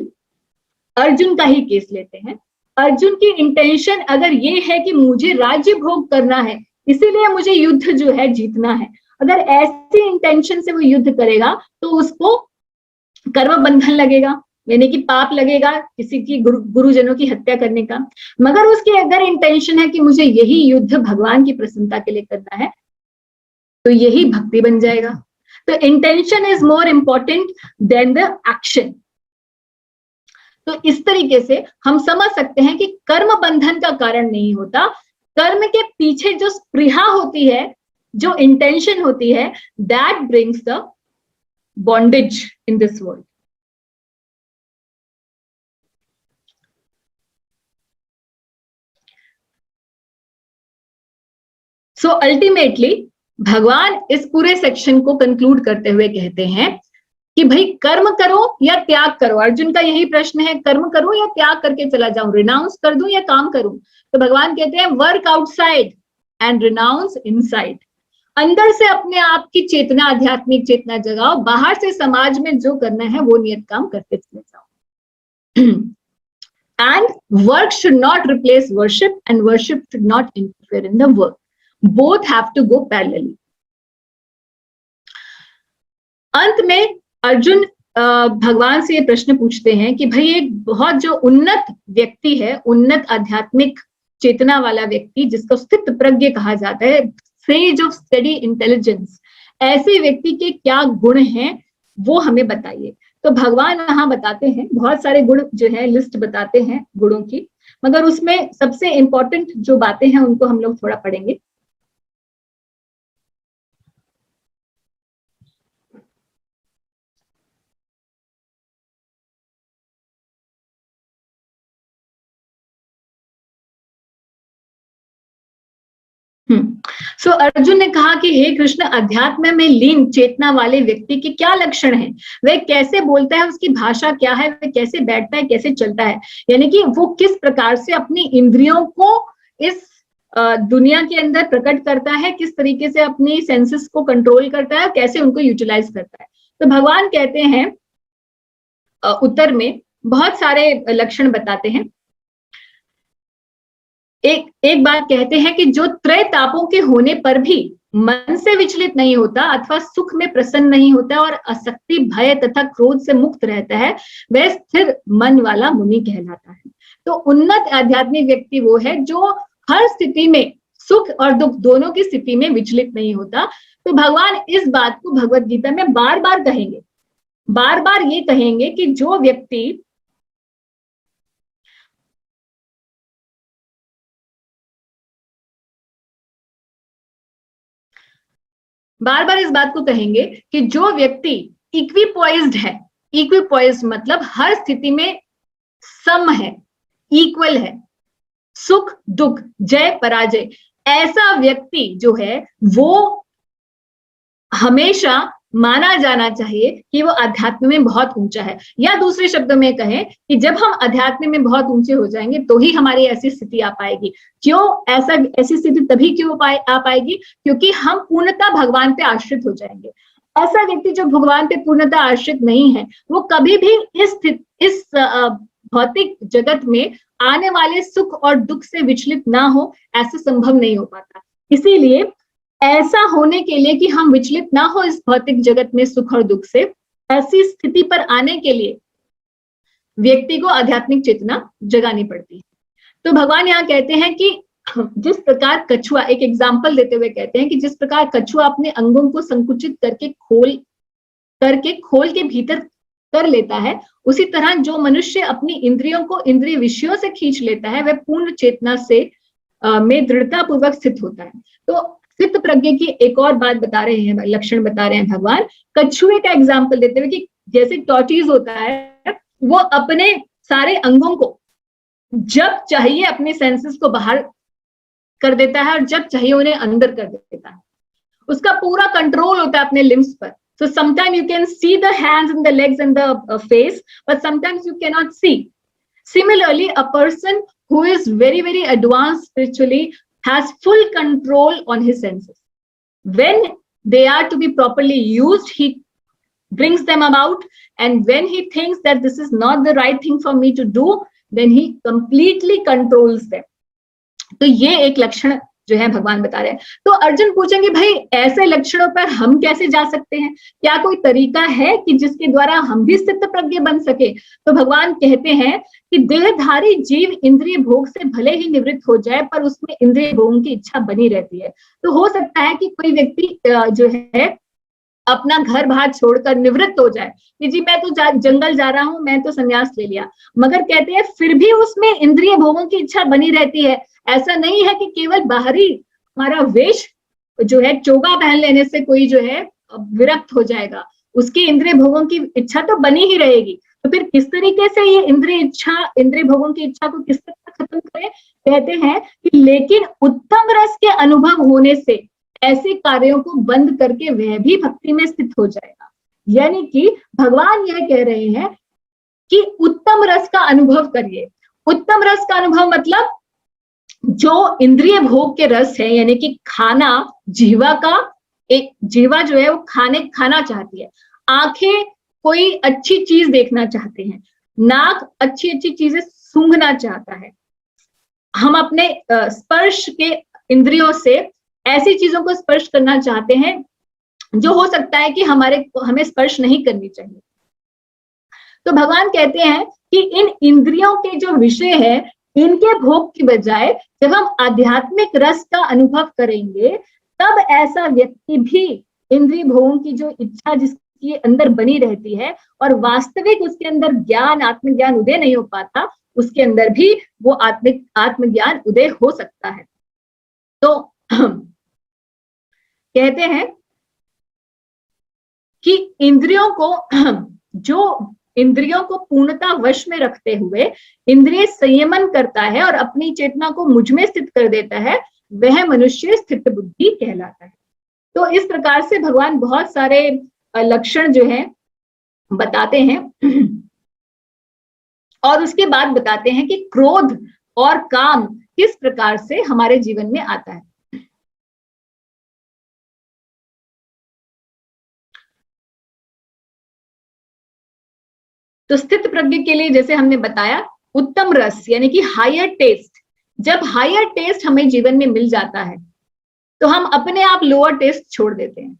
अर्जुन का ही केस लेते हैं. अर्जुन की इंटेंशन अगर ये है कि मुझे राज्य भोग करना है, इसीलिए मुझे युद्ध जो है जीतना है, अगर ऐसी इंटेंशन से वो युद्ध करेगा तो उसको कर्म बंधन लगेगा, यानी कि पाप लगेगा किसी की गुरुजनों की हत्या करने का. मगर उसकी अगर इंटेंशन है कि मुझे यही युद्ध भगवान की प्रसन्नता के लिए करना है, तो यही भक्ति बन जाएगा. तो intention is more important than the action. तो इस तरीके से हम समझ सकते हैं कि कर्म बंधन का कारण नहीं होता. कर्म के पीछे जो स्पृहा होती है, जो इंटेंशन होती है, that brings the bondage in this world. So ultimately भगवान इस पूरे सेक्शन को कंक्लूड करते हुए कहते हैं कि भाई कर्म करो या त्याग करो. अर्जुन का यही प्रश्न है, कर्म करूं या त्याग करके चला जाऊं, रिनाउंस कर दूं या काम करूं. तो भगवान कहते हैं work outside and renounce inside. अंदर से अपने आप की चेतना, आध्यात्मिक चेतना जगाओ, बाहर से समाज में जो करना है वो नियत काम करते चले जाओ. And work should not replace worship and worship should not interfere in the work. Both have to go parallelly. अंत में अर्जुन भगवान से ये प्रश्न पूछते हैं कि भाई एक बहुत जो उन्नत व्यक्ति है, उन्नत आध्यात्मिक चेतना वाला व्यक्ति जिसको स्थित प्रज्ञ कहा जाता है, सेज ऑफ स्टडी इंटेलिजेंस, ऐसे व्यक्ति के क्या गुण हैं वो हमें बताइए. तो भगवान वहां बताते हैं बहुत सारे गुण जो है, लिस्ट बताते हैं गुणों की, मगर उसमें सबसे इंपॉर्टेंट जो बातें हैं उनको हम लोग थोड़ा पढ़ेंगे। सो अर्जुन ने कहा कि हे कृष्ण, अध्यात्म में लीन चेतना वाले व्यक्ति के क्या लक्षण हैं, वह कैसे बोलता है, उसकी भाषा क्या है, वह कैसे बैठता है, कैसे चलता है, यानी कि वो किस प्रकार से अपनी इंद्रियों को इस दुनिया के अंदर प्रकट करता है, किस तरीके से अपनी सेंसेस को कंट्रोल करता है, कैसे उनको यूटिलाइज करता है। तो भगवान कहते हैं उत्तर में बहुत सारे लक्षण बताते हैं। एक बात कहते हैं कि जो त्रय तापों के होने पर भी मन से विचलित नहीं होता अथवा सुख में प्रसन्न नहीं होता और आसक्ति, भय तथा क्रोध से मुक्त रहता है, वह स्थिर मन वाला मुनि कहलाता है। तो उन्नत आध्यात्मिक व्यक्ति वो है जो हर स्थिति में, सुख और दुख दोनों की स्थिति में विचलित नहीं होता। तो भगवान इस बात को भगवत गीता में बार बार कहेंगे, बार बार ये कहेंगे कि जो व्यक्ति बार बार इस बात को कहेंगे कि जो व्यक्ति इक्विपॉइज्ड है, इक्विपॉइज्ड मतलब हर स्थिति में सम है, इक्वल है, सुख दुख, जय पराजय, ऐसा व्यक्ति जो है वो हमेशा माना जाना चाहिए कि वो अध्यात्म में बहुत ऊंचा है। या दूसरे शब्दों में कहें कि जब हम अध्यात्म में बहुत ऊंचे हो जाएंगे तो ही हमारी ऐसी स्थिति आ पाएगी। क्यों ऐसी स्थिति तभी क्यों आ पाएगी? क्योंकि हम पूर्णतः भगवान पे आश्रित हो जाएंगे। ऐसा व्यक्ति जो भगवान पे पूर्णतः आश्रित नहीं है, वो कभी भी इस भौतिक जगत में आने वाले सुख और दुख से विचलित ना हो, ऐसा संभव नहीं हो पाता। इसीलिए ऐसा होने के लिए कि हम विचलित ना हो इस भौतिक जगत में सुख और दुख से, ऐसी स्थिति पर आने के लिए व्यक्ति को आध्यात्मिक चेतना जगानी पड़ती है। तो भगवान यहाँ कहते हैं कि जिस प्रकार कछुआ, एक एग्जाम्पल देते हुए कहते हैं कि जिस प्रकार कछुआ अपने अंगों को संकुचित करके खोल के भीतर कर लेता है, उसी तरह जो मनुष्य अपनी इंद्रियों को इंद्रिय विषयों से खींच लेता है, वह पूर्ण चेतना से में दृढ़ता पूर्वक स्थित होता है। तो स्थित प्रज्ञ की एक और बात बता रहे हैं, लक्षण बता रहे हैं भगवान, कछुए का एग्जाम्पल देते हुए कि जैसे टॉर्टोइज होता है, वो अपने सारे अंगों को जब चाहिए अपने सेंसेस को बाहर कर देता है और जब चाहिए उन्हें अंदर कर देता है। उसका पूरा कंट्रोल होता है अपने लिम्स पर। So sometimes you can see the hands and the legs and the face, but sometimes you cannot see. Similarly, a person who is very, very advanced spiritually has full control on his senses. When they are to be properly used, he brings them about, and when he thinks that this is not the right thing for me to do, then he completely controls them. तो ये एक लक्षण जो है भगवान बता रहे हैं। तो अर्जुन पूछेंगे, भाई ऐसे लक्षणों पर हम कैसे जा सकते हैं? क्या कोई तरीका है कि जिसके द्वारा हम भी स्थित प्रज्ञ बन सके? तो भगवान कहते हैं कि देहधारी जीव इंद्रिय भोग से भले ही निवृत्त हो जाए, पर उसमें इंद्रिय भोगों की इच्छा बनी रहती है। तो हो सकता है कि कोई व्यक्ति जो है अपना घर बाहर छोड़कर निवृत्त हो जाए कि जी मैं तो जंगल जा रहा हूं, मैं तो संन्यास ले लिया, मगर कहते हैं फिर भी उसमें इंद्रिय भोगों की इच्छा बनी रहती है। ऐसा नहीं है कि केवल बाहरी हमारा वेश जो है, चोगा पहन लेने से कोई जो है विरक्त हो जाएगा, उसकी इंद्रिय भोगों की इच्छा तो बनी ही रहेगी। तो फिर किस तरीके से ये इंद्रिय भोगों की इच्छा को किस तरह खत्म करें? कहते हैं कि लेकिन उत्तम रस के अनुभव होने से ऐसे कार्यों को बंद करके वह भी भक्ति में स्थित हो जाएगा। यानी कि भगवान यह कह रहे हैं कि उत्तम रस का अनुभव करिए। उत्तम रस का अनुभव मतलब जो इंद्रिय भोग के रस है, यानी कि खाना, जीवा जो है वो खाना चाहती है, आंखें कोई अच्छी चीज देखना चाहते हैं, नाक अच्छी अच्छी चीजें सूंघना चाहता है, हम अपने स्पर्श के इंद्रियों से ऐसी चीजों को स्पर्श करना चाहते हैं जो हो सकता है कि हमें स्पर्श नहीं करनी चाहिए। तो भगवान कहते हैं कि इन इंद्रियों के जो विषय है, इनके भोग की बजाय जब हम आध्यात्मिक रस का अनुभव करेंगे, तब ऐसा व्यक्ति भी इंद्रिय भोगों की जो इच्छा उसके अंदर बनी रहती है और वास्तविक उसके अंदर ज्ञान, आत्मज्ञान उदय नहीं हो पाता, उसके अंदर भी वो आत्मज्ञान उदय हो सकता है। तो कहते हैं कि इंद्रियों को पूर्णता वश में रखते हुए इंद्रिय संयमन करता है और अपनी चेतना को मुझ में स्थित कर देता है, वह मनुष्य स्थित बुद्धि कहलाता है। तो इस प्रकार से भगवान बहुत सारे लक्षण जो है बताते हैं और उसके बाद बताते हैं कि क्रोध और काम किस प्रकार से हमारे जीवन में आता है। तो स्थित प्रज्ञ के लिए जैसे हमने बताया, उत्तम रस यानी कि हायर टेस्ट, जब हायर टेस्ट हमें जीवन में मिल जाता है तो हम अपने आप लोअर टेस्ट छोड़ देते हैं।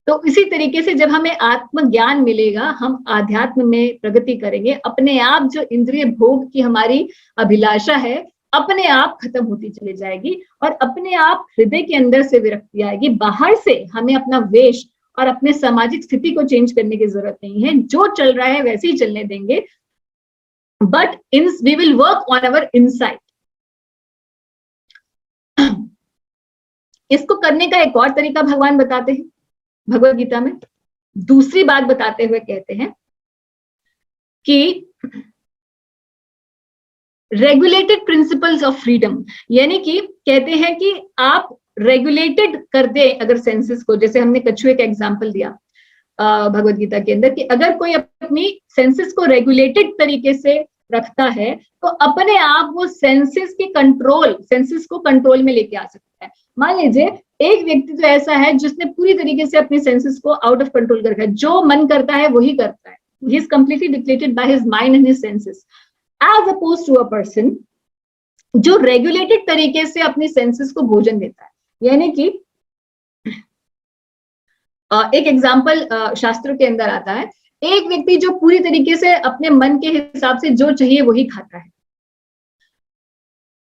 तो इसी तरीके से जब हमें आत्मज्ञान मिलेगा, हम आध्यात्म में प्रगति करेंगे, अपने आप जो इंद्रिय भोग की हमारी अभिलाषा है अपने आप खत्म होती चली जाएगी और अपने आप हृदय के अंदर से विरक्ति आएगी। बाहर से हमें अपना वेश और अपने सामाजिक स्थिति को चेंज करने की जरूरत नहीं है, जो चल रहा है वैसे ही चलने देंगे, but we will work on our inside. इसको करने का एक और तरीका भगवान बताते हैं भगवद गीता में। दूसरी बात बताते हुए कहते हैं कि रेगुलेटेड प्रिंसिपल्स ऑफ फ्रीडम, यानी कि कहते हैं कि आप रेगुलेटेड कर दे अगर सेंसेस को, जैसे हमने कछुए का एग्जांपल दिया भगवद गीता के अंदर, कि अगर कोई अपनी सेंसेस को रेगुलेटेड तरीके से रखता है तो अपने आप वो सेंसेस को कंट्रोल में लेके आ सकता है। मान लीजिए एक व्यक्ति तो ऐसा है जिसने पूरी तरीके से अपनी सेंसेस को आउट ऑफ कंट्रोल कर रखा है, जो मन करता है वही करता है, he is completely dictated by his mind and his senses, as opposed to a person जो रेगुलेटेड तरीके से अपनी सेंसेस को भोजन देता है। यानी कि एक एग्जाम्पल शास्त्रों के अंदर आता है, एक व्यक्ति जो पूरी तरीके से अपने मन के हिसाब से जो चाहिए वही खाता है,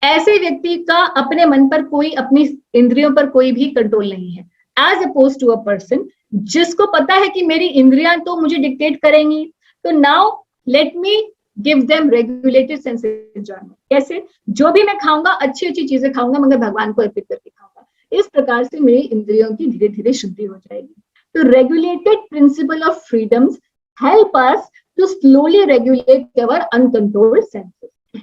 ऐसे व्यक्ति का अपने मन पर कोई, अपनी इंद्रियों पर कोई भी कंट्रोल नहीं है, as opposed to a person जिसको पता है कि मेरी इंद्रियां तो मुझे डिक्टेट करेंगी, तो now let me give them regulated sense enjoyment. कैसे? जो भी मैं खाऊंगा अच्छी अच्छी चीजें खाऊंगा मगर भगवान को अर्पित करके खाऊंगा। इस प्रकार से मेरी इंद्रियों की धीरे धीरे शुद्धि हो जाएगी। तो regulated principle of freedoms help us to slowly regulate our uncontrolled senses.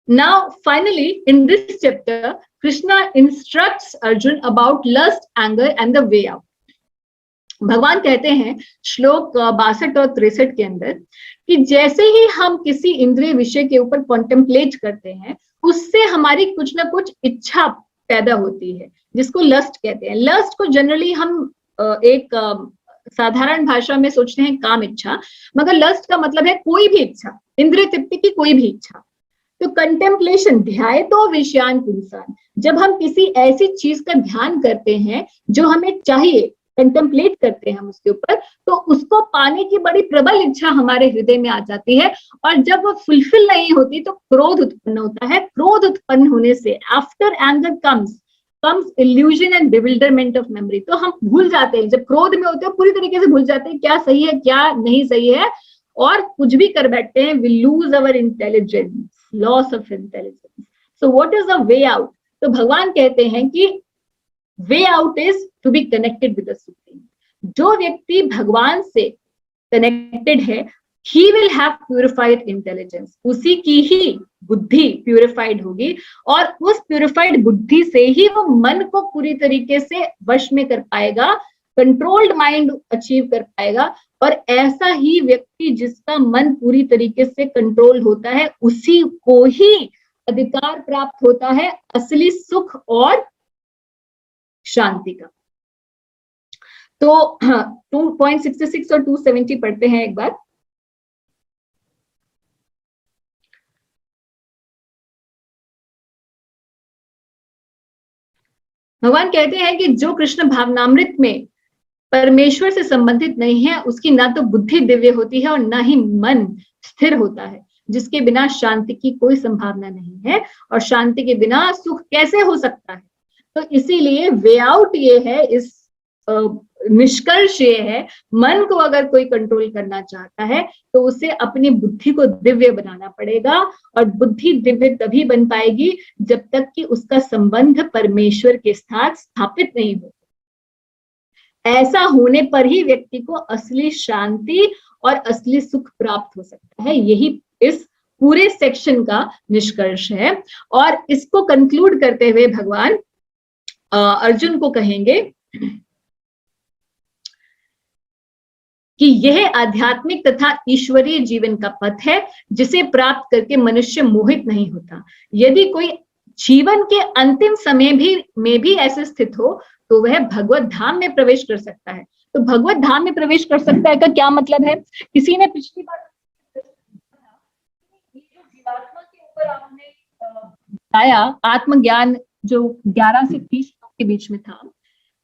Now, finally, in this chapter, Krishna instructs Arjun about lust, anger, and the way out. भगवान कहते हैं श्लोक 62 और 63 के अंदर कि जैसे ही हम किसी इंद्रिय विषय के ऊपर कॉन्टेम्पलेट करते हैं, उससे हमारी कुछ ना कुछ इच्छा पैदा होती है, जिसको लस्ट कहते हैं। लस्ट को जनरली हम एक साधारण भाषा में सोचते हैं काम इच्छा, मगर लस्ट का मतलब है कोई भी इच्छा, इंद्रिय तृप्ति की कोई भी इच्छा। तो कंटेम्पलेशन, ध्याय तो विषयान पुंसान, जब हम किसी ऐसी चीज का ध्यान करते हैं जो हमें चाहिए, कंटेम्पलेट करते हैं हम उसके ऊपर, तो उसको पाने की बड़ी प्रबल इच्छा हमारे हृदय में आ जाती है, और जब वो फुलफिल नहीं होती तो क्रोध उत्पन्न होता है। क्रोध उत्पन्न होने से after anger comes illusion and bewilderment of memory. तो हम भूल जाते हैं, जब क्रोध में होते हैं पूरी तरीके से भूल जाते हैं क्या सही है क्या नहीं सही है, और कुछ भी कर बैठते हैं। We lose our intelligence, loss of intelligence. So what is the way out? तो भगवान कहते हैं कि way out is to be connected with the supreme. जो व्यक्ति भगवान से कनेक्टेड है, he will have purified intelligence, उसी की ही बुद्धि प्यूरिफाइड होगी, और उस प्यूरिफाइड बुद्धि से ही वो मन को पूरी तरीके से वश में कर पाएगा, कंट्रोल्ड माइंड अचीव कर पाएगा। और ऐसा ही व्यक्ति जिसका मन पूरी तरीके से कंट्रोल होता है, उसी को ही अधिकार प्राप्त होता है असली सुख और शांति का। तो 2.66 और 270 पढ़ते हैं एक बार। भगवान कहते हैं कि जो कृष्ण भावनामृत में परमेश्वर से संबंधित नहीं है, उसकी ना तो बुद्धि दिव्य होती है और ना ही मन स्थिर होता है, जिसके बिना शांति की कोई संभावना नहीं है। और शांति के बिना सुख कैसे हो सकता है? तो इसीलिए वे आउट ये है, इस निष्कर्ष ये है, मन को अगर कोई कंट्रोल करना चाहता है तो उसे अपनी बुद्धि को दिव्य बनाना पड़ेगा, और बुद्धि दिव्य तभी बन पाएगी जब तक कि उसका संबंध परमेश्वर के साथ स्थापित नहीं हो। ऐसा होने पर ही व्यक्ति को असली शांति और असली सुख प्राप्त हो सकता है। यही इस पूरे सेक्शन का निष्कर्ष है। और इसको कंक्लूड करते हुए भगवान अर्जुन को कहेंगे कि यह आध्यात्मिक तथा ईश्वरीय जीवन का पथ है, जिसे प्राप्त करके मनुष्य मोहित नहीं होता। यदि कोई जीवन के अंतिम समय में भी ऐसे स्थित हो तो वह भगवत धाम में प्रवेश कर सकता है। तो भगवत धाम में प्रवेश कर सकता है का क्या मतलब है? किसी ने पिछली बार जीवात्मा के ऊपर आपने बताया, आत्मज्ञान जो 11 से 30 लोग के बीच में था,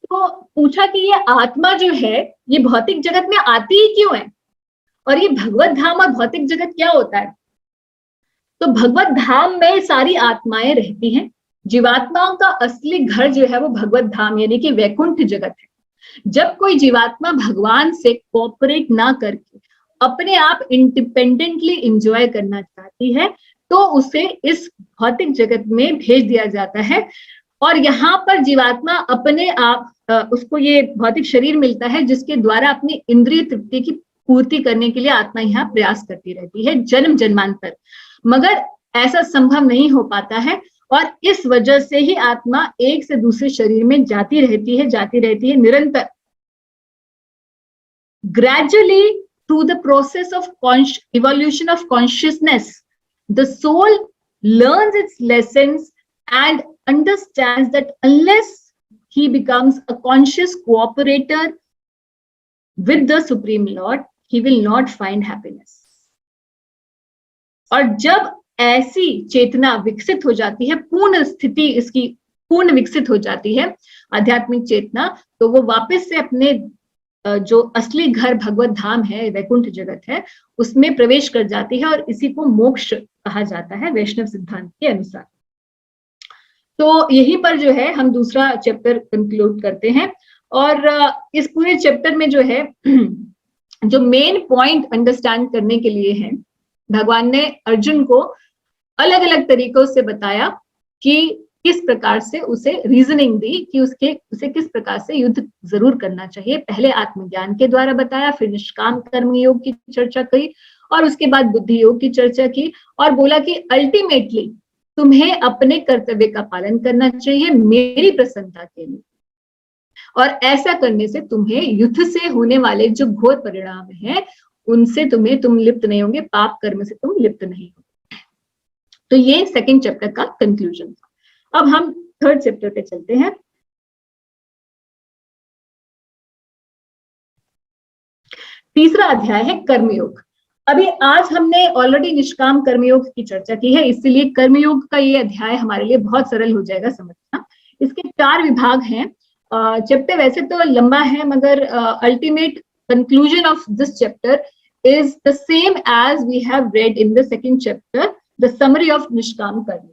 तो पूछा कि ये आत्मा जो है ये भौतिक जगत में आती ही क्यों है, और ये भगवत धाम और भौतिक जगत क्या होता है? तो भगवत धाम में सारी आत्माएं रहती हैं। जीवात्माओं का असली घर जो है वो भगवत धाम यानी कि वैकुंठ जगत है। जब कोई जीवात्मा भगवान से कोऑपरेट ना करके अपने आप इंडिपेंडेंटली एंजॉय करना चाहती है तो उसे इस भौतिक जगत में भेज दिया जाता है, और यहाँ पर जीवात्मा अपने आप उसको ये भौतिक शरीर मिलता है जिसके द्वारा अपनी इंद्रिय तृप्ति की पूर्ति करने के लिए आत्मा यहाँ प्रयास करती रहती है जन्म जन्मांतर, मगर ऐसा संभव नहीं हो पाता है। और इस वजह से ही आत्मा एक से दूसरे शरीर में जाती रहती है निरंतर। Gradually through the process of evolution of consciousness, the soul learns its lessons and understands that unless he becomes a conscious cooperator with the Supreme Lord, he will not find happiness. और जब ऐसी चेतना विकसित हो जाती है, पूर्ण स्थिति इसकी पूर्ण विकसित हो जाती है आध्यात्मिक चेतना, तो वो वापस से अपने जो असली घर भगवत धाम है, वैकुंठ जगत है, उसमें प्रवेश कर जाती है, और इसी को मोक्ष कहा जाता है वैष्णव सिद्धांत के अनुसार। तो यहीं पर जो है हम दूसरा चैप्टर कंक्लूड करते हैं, और इस पूरे चैप्टर में जो है जो मेन पॉइंट अंडरस्टैंड करने के लिए है, भगवान ने अर्जुन को अलग अलग तरीकों से बताया कि किस प्रकार से उसे रीजनिंग दी कि उसे किस प्रकार से युद्ध जरूर करना चाहिए। पहले आत्मज्ञान के द्वारा बताया, फिर निष्काम कर्म योग की चर्चा की, और उसके बाद बुद्धि योग की चर्चा की, और बोला कि अल्टीमेटली तुम्हें अपने कर्तव्य का पालन करना चाहिए मेरी प्रसन्नता के लिए, और ऐसा करने से तुम्हें युद्ध से होने वाले जो घोर परिणाम हैं उनसे तुम लिप्त नहीं होंगे, पाप कर्म से तुम लिप्त नहीं होंगे। तो ये सेकंड चैप्टर का कंक्लूजन था। अब हम थर्ड चैप्टर पे चलते हैं। तीसरा अध्याय है कर्मयोग। अभी आज हमने ऑलरेडी निष्काम कर्मयोग की चर्चा की है, इसलिए कर्मयोग का ये अध्याय हमारे लिए बहुत सरल हो जाएगा समझना। इसके 4 विभाग हैं। चैप्टर वैसे तो लंबा है, मगर ultimate conclusion of this chapter is the same as we have read in the second chapter, the summary of निष्काम कर्म।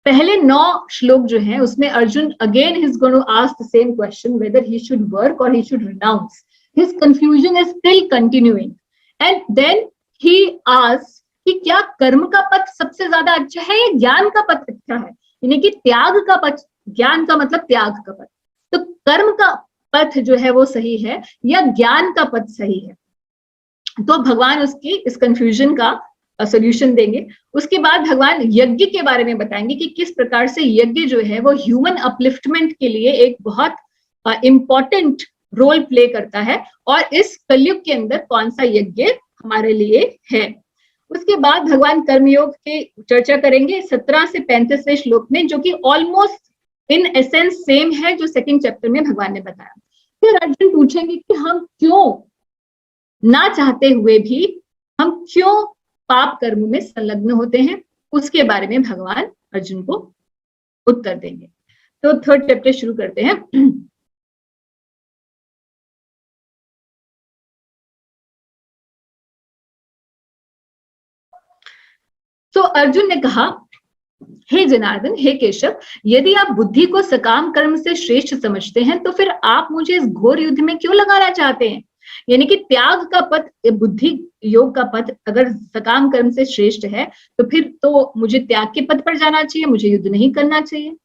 पहले 9 श्लोक जो हैं उसमें Arjun again he is going to ask the same question whether he should work or he should renounce. His confusion is still continuing, and then he asks कि क्या कर्म का पथ सबसे ज्यादा अच्छा है या ज्ञान का पथ अच्छा है, यानी कि त्याग का पथ, ज्ञान का मतलब त्याग का पथ, तो कर्म का पथ जो है वो सही है या ज्ञान का पथ सही है। तो भगवान उसकी इस कंफ्यूजन का सॉल्यूशन देंगे। उसके बाद भगवान यज्ञ के बारे में बताएंगे कि किस प्रकार से यज्ञ जो है वो ह्यूमन अपलिफ्टमेंट के लिए एक बहुत इंपॉर्टेंट रोल प्ले करता है, और इस कलयुग के अंदर कौन सा यज्ञ हमारे लिए है। उसके बाद भगवान कर्मयोग की चर्चा करेंगे 17 से 35वें श्लोक में, जो कि ऑलमोस्ट इन एसेंस सेम है जो सेकंड चैप्टर में भगवान ने बताया। फिर अर्जुन पूछेंगे कि हम क्यों ना चाहते हुए भी हम क्यों पाप कर्म में संलग्न होते हैं, उसके बारे में भगवान अर्जुन को उत्तर देंगे। तो थर्ड चैप्टर शुरू करते हैं। तो अर्जुन ने कहा हे जनार्दन, हे केशव, यदि आप बुद्धि को सकाम कर्म से श्रेष्ठ समझते हैं तो फिर आप मुझे इस घोर युद्ध में क्यों लगाना चाहते हैं? यानी कि त्याग का पथ, बुद्धि योग का पथ अगर सकाम कर्म से श्रेष्ठ है तो फिर तो मुझे त्याग के पथ पर जाना चाहिए, मुझे युद्ध नहीं करना चाहिए।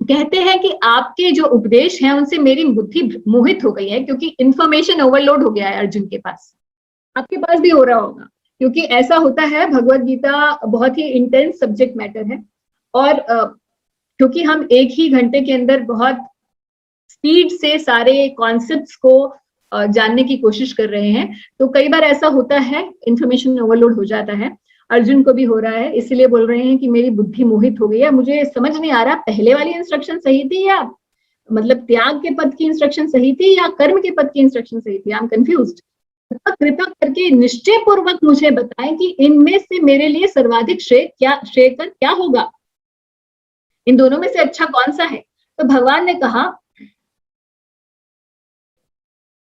कहते हैं कि आपके जो उपदेश हैं उनसे मेरी बुद्धि मोहित हो गई है, क्योंकि इंफॉर्मेशन ओवरलोड हो गया है अर्जुन के पास। आपके पास भी हो रहा होगा, क्योंकि ऐसा होता है, भगवत गीता बहुत ही इंटेंस सब्जेक्ट मैटर है, और क्योंकि हम एक ही घंटे के अंदर बहुत स्पीड से सारे कॉन्सेप्ट्स को जानने की कोशिश कर रहे हैं, तो कई बार ऐसा होता है, इंफॉर्मेशन ओवरलोड हो जाता है। अर्जुन को भी हो रहा है, इसलिए बोल रहे हैं कि मेरी बुद्धि मोहित हो गई है, मुझे समझ नहीं आ रहा पहले वाली इंस्ट्रक्शन सही थी या मतलब त्याग के पद की इंस्ट्रक्शन सही थी या कर्म के पद की इंस्ट्रक्शन सही थी। I am confused. कृपा करके निश्चय पूर्वक मुझे बताएं कि इनमें से मेरे लिए सर्वाधिक श्रेयकर क्या होगा, इन दोनों में से अच्छा कौन सा है? तो भगवान ने कहा,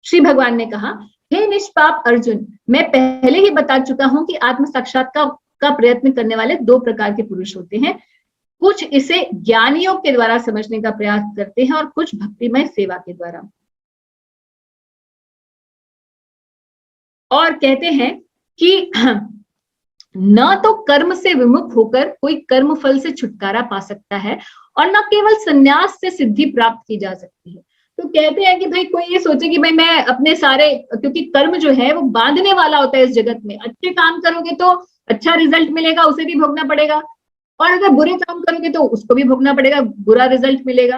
श्री भगवान ने कहा, हे निष्पाप अर्जुन, मैं पहले ही बता चुका हूं कि आत्म साक्षात्कार का प्रयत्न करने वाले दो प्रकार के पुरुष होते हैं। कुछ इसे ज्ञान योग के द्वारा समझने का प्रयास करते हैं और कुछ भक्तिमय सेवा के द्वारा। और कहते हैं कि न तो कर्म से विमुख होकर कोई कर्म फल से छुटकारा पा सकता है और न केवल संन्यास से सिद्धि प्राप्त की जा सकती है। तो कहते हैं कि भाई कोई ये सोचे कि भाई मैं अपने सारे, क्योंकि कर्म जो है वो बांधने वाला होता है इस जगत में, अच्छे काम करोगे तो अच्छा रिजल्ट मिलेगा, उसे भी भोगना पड़ेगा, और अगर बुरे काम करोगे तो उसको भी भोगना पड़ेगा, बुरा रिजल्ट मिलेगा।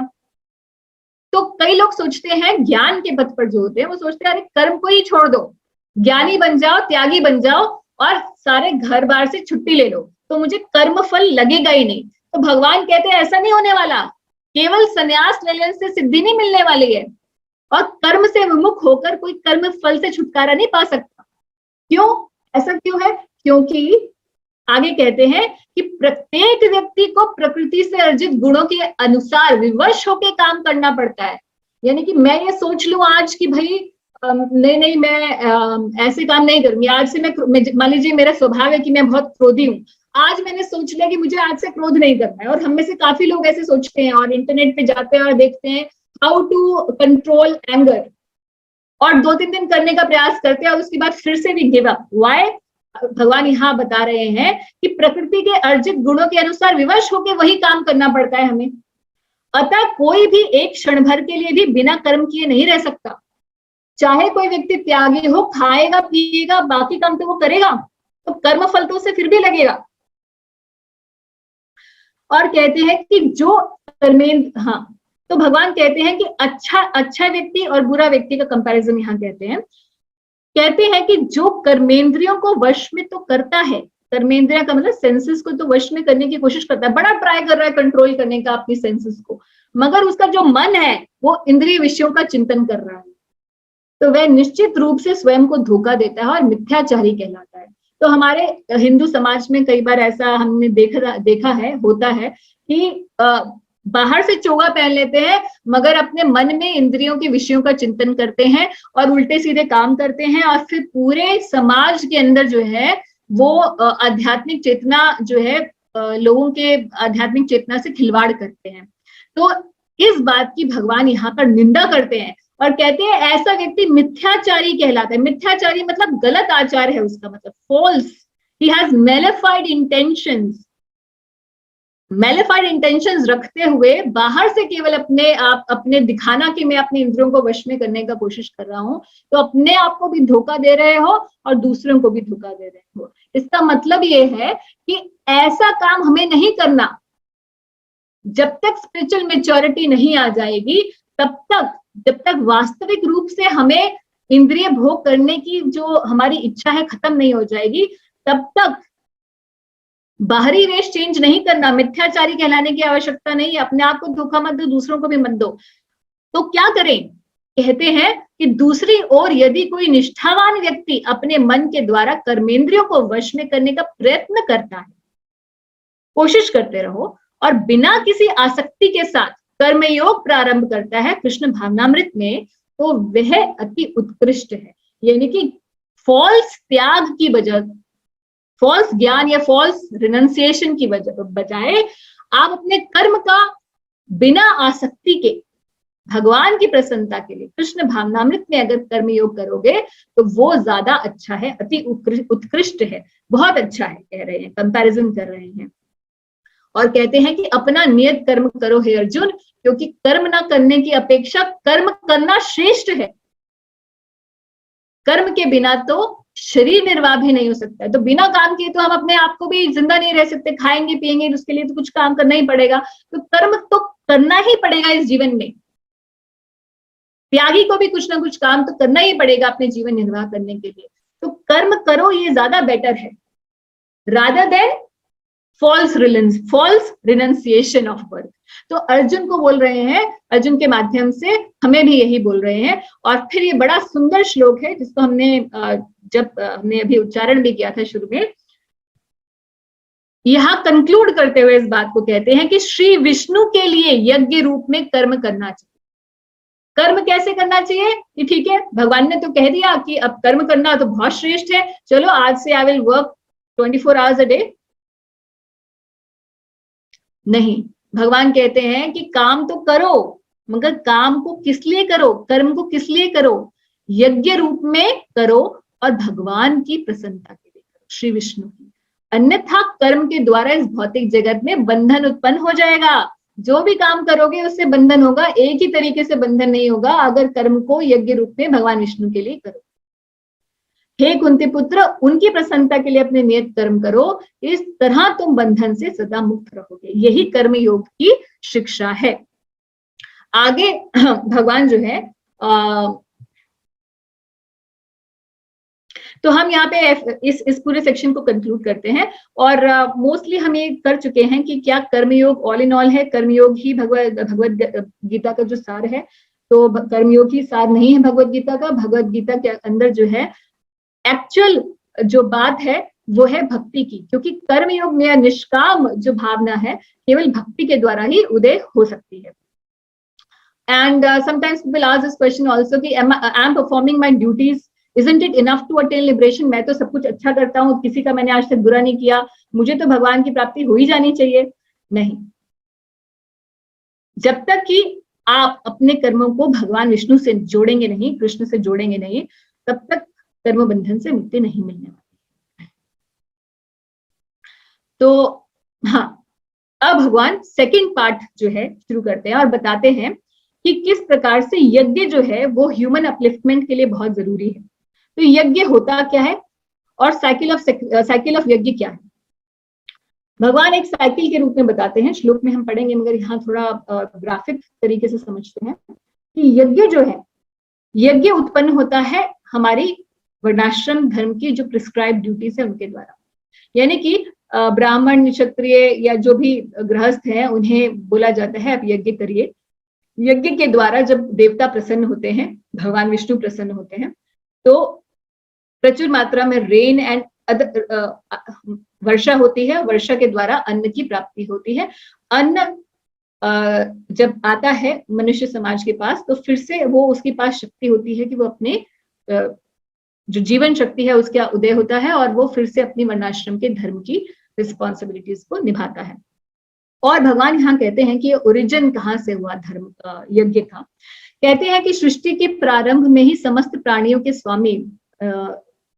तो कई लोग सोचते हैं, ज्ञान के पथ पर जो होते हैं वो सोचते हैं अरे कर्म को ही छोड़ दो, ज्ञानी बन जाओ, त्यागी बन जाओ और सारे घर बार से छुट्टी ले लो, तो मुझे कर्म फल लगेगा ही नहीं। तो भगवान कहते हैं ऐसा नहीं होने वाला, केवल संन्यास लेने से सिद्धि नहीं मिलने वाली है, और कर्म से विमुख होकर कोई कर्म फल से छुटकारा नहीं पा सकता। क्यों? ऐसा क्यों है? क्योंकि आगे कहते हैं कि प्रत्येक व्यक्ति को प्रकृति से अर्जित गुणों के अनुसार विवश होकर काम करना पड़ता है। यानी कि मैं ये सोच लूं आज कि भाई नहीं मैं ऐसे काम नहीं करूंगी, आज से मैं मान लीजिए मेरा स्वभाव है कि मैं बहुत क्रोधी हूँ, आज मैंने सोच लिया कि मुझे आज से क्रोध नहीं करना है, और हम में से काफी लोग ऐसे सोचते हैं और इंटरनेट पे जाते हैं और देखते हैं हाउ टू कंट्रोल एंगर, और 2-3 दिन करने का प्रयास करते हैं और उसके बाद फिर से भी गिव अप। व्हाई? भगवान यहाँ बता रहे हैं कि प्रकृति के अर्जित गुणों के अनुसार विवश होकर वही काम करना पड़ता है हमें। अतः कोई भी एक क्षण भर के लिए भी बिना कर्म किए नहीं रह सकता। चाहे कोई व्यक्ति त्यागी हो, खाएगा पिएगा, बाकी काम तो वो करेगा, तो कर्म फल तो उसे फिर भी लगेगा। और कहते हैं कि जो तो भगवान कहते हैं कि अच्छा व्यक्ति और बुरा व्यक्ति का कंपैरिजन यहाँ कहते हैं कि जो कर्मेंद्रियों को वश में तो करता है, कर्मेंद्रिया का मतलब सेंसेस को तो वश में करने की कोशिश करता है, बड़ा ट्राई कर रहा है कंट्रोल करने का अपनी सेंसेस को, मगर उसका जो मन है वो इंद्रिय विषयों का चिंतन कर रहा है, तो वह निश्चित रूप से स्वयं को धोखा देता है और मिथ्याचारी कहलाता है। तो हमारे हिंदू समाज में कई बार ऐसा हमने देखा है, होता है कि बाहर से चोगा पहन लेते हैं मगर अपने मन में इंद्रियों के विषयों का चिंतन करते हैं और उल्टे सीधे काम करते हैं, और फिर पूरे समाज के अंदर जो है वो आध्यात्मिक चेतना जो है लोगों के आध्यात्मिक चेतना से खिलवाड़ करते हैं। तो इस बात की भगवान यहाँ पर निंदा करते हैं और कहते हैं ऐसा व्यक्ति मिथ्याचारी कहलाता है। मिथ्याचारी मतलब गलत आचार है उसका, मतलब false, he has mala fide intentions. Mala fide intentions रखते हुए बाहर से केवल अपने दिखाना कि मैं अपने इंद्रियों को वश में करने का कोशिश कर रहा हूं, तो अपने आप को भी धोखा दे रहे हो और दूसरों को भी धोखा दे रहे हो। इसका मतलब ये है कि ऐसा काम हमें नहीं करना। जब तक स्पिरिचुअल मैच्योरिटी नहीं आ जाएगी तब तक, जब तक वास्तविक रूप से हमें इंद्रिय भोग करने की जो हमारी इच्छा है खत्म नहीं हो जाएगी, तब तक बाहरी वेश चेंज नहीं करना। मिथ्याचारी कहलाने की आवश्यकता नहीं है, अपने आप को धोखा मत दो, दूसरों को भी मत दो। तो क्या करें? कहते हैं कि दूसरी ओर यदि कोई निष्ठावान व्यक्ति अपने मन के द्वारा कर्मेंद्रियों को वश में करने का प्रयत्न करता है, कोशिश करते रहो, और बिना किसी आसक्ति के साथ कर्मयोग प्रारंभ करता है कृष्ण भावनामृत में, तो वह अति उत्कृष्ट है। यानी कि फॉल्स त्याग की वजह, फॉल्स ज्ञान या फॉल्स रिनंसिएशन की बजाय आप अपने कर्म का बिना आसक्ति के भगवान की प्रसन्नता के लिए कृष्ण भावनामृत में अगर कर्म योग करोगे तो वो ज्यादा अच्छा है, अति उत्कृष्ट है, बहुत अच्छा है, कह रहे हैं, कंपैरिजन कर रहे हैं। और कहते हैं कि अपना नियत कर्म करो हे अर्जुन, क्योंकि कर्म ना करने की अपेक्षा कर्म करना श्रेष्ठ है। कर्म के बिना तो शरीर निर्वाह भी नहीं हो सकता है, तो बिना काम किए तो हम अपने आप को भी जिंदा नहीं रह सकते, खाएंगे पिएंगे, उसके लिए तो कुछ काम करना ही पड़ेगा, तो कर्म तो करना ही पड़ेगा इस जीवन में। त्यागी को भी कुछ ना कुछ काम तो करना ही पड़ेगा अपने जीवन निर्वाह करने के लिए, तो कर्म करो, ये ज्यादा बेटर है rather than false renunciation of birth. तो अर्जुन को बोल रहे हैं, अर्जुन के माध्यम से हमें भी यही बोल रहे हैं। और फिर ये बड़ा सुंदर श्लोक है जिसको हमने अभी उच्चारण भी किया था शुरू में, यहां कंक्लूड करते हुए इस बात को कहते हैं कि श्री विष्णु के लिए यज्ञ रूप में कर्म करना चाहिए। कर्म कैसे करना चाहिए कि ठीक है, भगवान ने तो कह दिया कि अब कर्म करना तो बहुत श्रेष्ठ है, चलो आज से I will work 24 hours a day. नहीं, भगवान कहते हैं कि काम तो करो, मगर काम को किस लिए करो, कर्म को किस लिए करो, यज्ञ रूप में करो और भगवान की प्रसन्नता के लिए करो, श्री विष्णु की। अन्यथा कर्म के द्वारा इस भौतिक जगत में बंधन उत्पन्न हो जाएगा। जो भी काम करोगे उससे बंधन होगा, एक ही तरीके से बंधन नहीं होगा अगर कर्म को यज्ञ रूप में भगवान विष्णु के लिए करो। हे कुंती पुत्र, उनकी प्रसन्नता के लिए अपने नियत कर्म करो, इस तरह तुम बंधन से सदा मुक्त रहोगे। यही कर्म योग की शिक्षा है। आगे भगवान जो है तो हम यहाँ पे इस पूरे सेक्शन को कंक्लूड करते हैं और मोस्टली हम ये कर चुके हैं कि क्या कर्मयोग ऑल इन ऑल है, कर्मयोग ही भगवत गीता का जो सार है, तो कर्मयोग ही सार नहीं है भगवत गीता का। भगवत गीता के अंदर जो है एक्चुअल जो बात है वो है भक्ति की, क्योंकि कर्मयोग में निष्काम जो भावना है केवल भक्ति के द्वारा ही उदय हो सकती है। And sometimes people ask this question also कि I am performing my duties, isn't it enough to attain liberation? मैं तो सब कुछ अच्छा करता हूँ, किसी का मैंने आज तक बुरा नहीं किया, मुझे तो भगवान की प्राप्ति हो ही जानी चाहिए। नहीं, जब तक कि आप अपने कर्मों को भगवान विष्णु से जोड़ेंगे नहीं, कृष्ण से जोड़ेंगे नहीं, तब तक कर्म बंधन से मुक्ति नहीं मिलने वाली। तो हाँ, अब भगवान सेकंड पार्ट जो है शुरू करते हैं और बताते हैं कि किस प्रकार से यज्ञ जो है वो ह्यूमन अपलिफ्टमेंट के लिए बहुत जरूरी है। तो यज्ञ होता क्या है और साइकिल ऑफ यज्ञ क्या है, भगवान एक साइकिल के रूप में बताते हैं। श्लोक में हम पढ़ेंगे, मगर यहाँ थोड़ा ग्राफिक तरीके से समझते हैं कि यज्ञ जो है, यज्ञ उत्पन्न होता है हमारी वर्णाश्रम धर्म की जो प्रिस्क्राइब ड्यूटीज है उनके द्वारा। यानी कि ब्राह्मण, क्षत्रिय या जो भी गृहस्थ हैं उन्हें बोला जाता है आप यज्ञ करिए। यज्ञ के द्वारा जब देवता प्रसन्न होते हैं, भगवान विष्णु प्रसन्न होते हैं, तो प्रचुर मात्रा में रेन एंड वर्षा होती है। वर्षा के द्वारा अन्न की प्राप्ति होती है। अन्न जब आता है मनुष्य समाज के पास, तो फिर से वो उसके पास शक्ति होती है कि वो अपने जो जीवन शक्ति है उसका उदय होता है और वो फिर से अपनी वर्णाश्रम के धर्म की रिस्पॉन्सिबिलिटीज को निभाता है। और भगवान यहाँ कहते हैं कि ओरिजिन कहाँ से हुआ धर्म यज्ञ का। कहते हैं कि सृष्टि के प्रारंभ में ही समस्त प्राणियों के स्वामी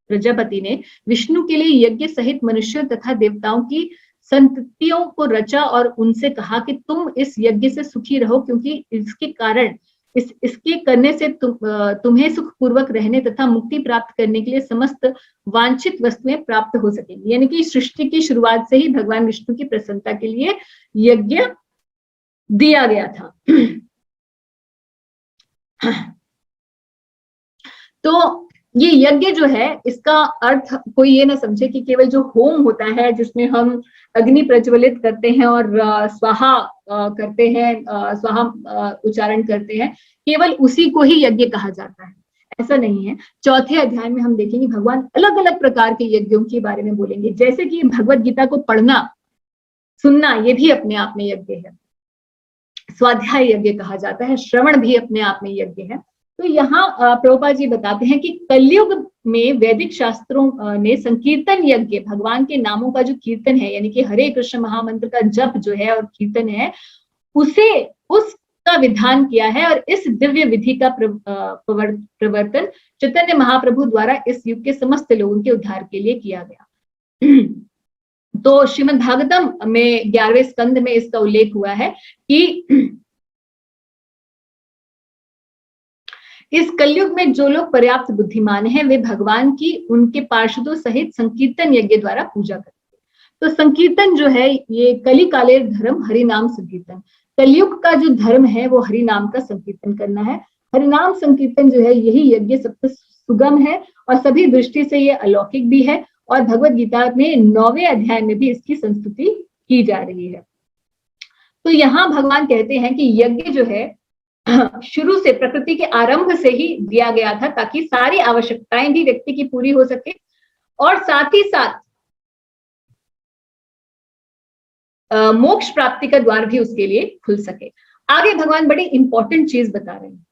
प्रजापति ने विष्णु के लिए यज्ञ सहित मनुष्यों तथा देवताओं की संततियों को रचा और उनसे कहा कि तुम इस यज्ञ से सुखी रहो, क्योंकि इसके कारण इसके करने से तुम्हें सुख पूर्वक रहने तथा मुक्ति प्राप्त करने के लिए समस्त वांछित वस्तुएं प्राप्त हो सकेंगी। यानी कि सृष्टि की शुरुआत से ही भगवान विष्णु की प्रसन्नता के लिए यज्ञ दिया गया था। तो ये यज्ञ जो है, इसका अर्थ कोई ये ना समझे कि केवल जो होम होता है जिसमें हम अग्नि प्रज्वलित करते हैं और स्वाहा करते हैं, स्वाहा उच्चारण करते हैं, केवल उसी को ही यज्ञ कहा जाता है, ऐसा नहीं है। चौथे अध्याय में हम देखेंगे भगवान अलग अलग प्रकार के यज्ञों के बारे में बोलेंगे, जैसे कि भगवत गीता को पढ़ना सुनना ये भी अपने आप में यज्ञ है, स्वाध्याय यज्ञ कहा जाता है, श्रवण भी अपने आप में यज्ञ है। तो यहाँ प्रभुपाद जी बताते हैं कि कलयुग में वैदिक शास्त्रों ने संकीर्तन यज्ञ, भगवान के नामों का जो कीर्तन है, यानी कि हरे कृष्ण महामंत्र का जप जो है और कीर्तन है, उसका विधान किया है। और इस दिव्य विधि का प्रवर्तन चैतन्य महाप्रभु द्वारा इस युग के समस्त लोगों के उद्धार के लिए किया गया। तो श्रीमद् भागवतम में 11वें स्कंद में इसका उल्लेख हुआ है कि इस कलयुग में जो लोग पर्याप्त बुद्धिमान हैं, वे भगवान की उनके पार्षदों सहित संकीर्तन यज्ञ द्वारा पूजा करते हैं। तो संकीर्तन जो है, ये कली कालेर धर्म हरिनाम संकीर्तन, कलयुग का जो धर्म है वो हरिनाम का संकीर्तन करना है। हरिनाम संकीर्तन जो है, यही यज्ञ सबसे सुगम है और सभी दृष्टि से ये अलौकिक भी है। और भगवत गीता में 9वें अध्याय में भी इसकी संस्तुति की जा रही है। तो यहाँ भगवान कहते हैं कि यज्ञ जो है शुरू से, प्रकृति के आरंभ से ही दिया गया था, ताकि सारी आवश्यकताएं भी व्यक्ति की पूरी हो सके और साथ ही साथ मोक्ष प्राप्ति का द्वार भी उसके लिए खुल सके। आगे भगवान बड़ी इंपॉर्टेंट चीज बता रहे हैं,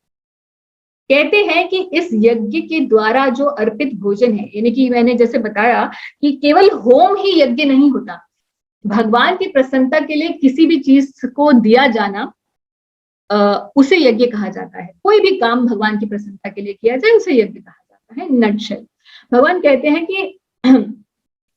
कहते हैं कि इस यज्ञ के द्वारा जो अर्पित भोजन है, यानी कि मैंने जैसे बताया कि केवल होम ही यज्ञ नहीं होता, भगवान की प्रसन्नता के लिए किसी भी चीज को दिया जाना उसे यज्ञ कहा जाता है। कोई भी काम भगवान की प्रसन्नता के लिए किया जाए उसे यज्ञ कहा जाता है। नटशेल भगवान कहते हैं कि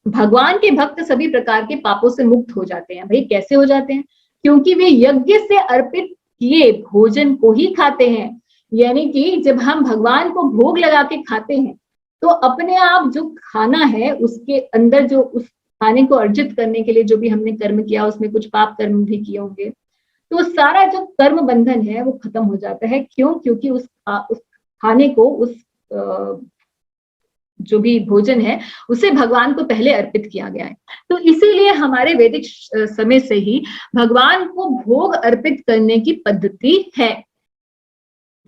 भगवान के भक्त सभी प्रकार के पापों से मुक्त हो जाते हैं। भाई कैसे हो जाते हैं? क्योंकि वे यज्ञ से अर्पित किए भोजन को ही खाते हैं। यानी कि जब हम भगवान को भोग लगा के खाते हैं तो अपने आप जो खाना है उसके अंदर जो उस खाने को अर्जित करने के लिए जो भी हमने कर्म किया, उसमें कुछ पाप कर्म भी किए होंगे, तो सारा जो कर्म बंधन है वो खत्म हो जाता है। क्यों? क्योंकि उस खाने को, उस जो भी भोजन है उसे भगवान को पहले अर्पित किया गया है। तो इसीलिए हमारे वैदिक समय से ही भगवान को भोग अर्पित करने की पद्धति है।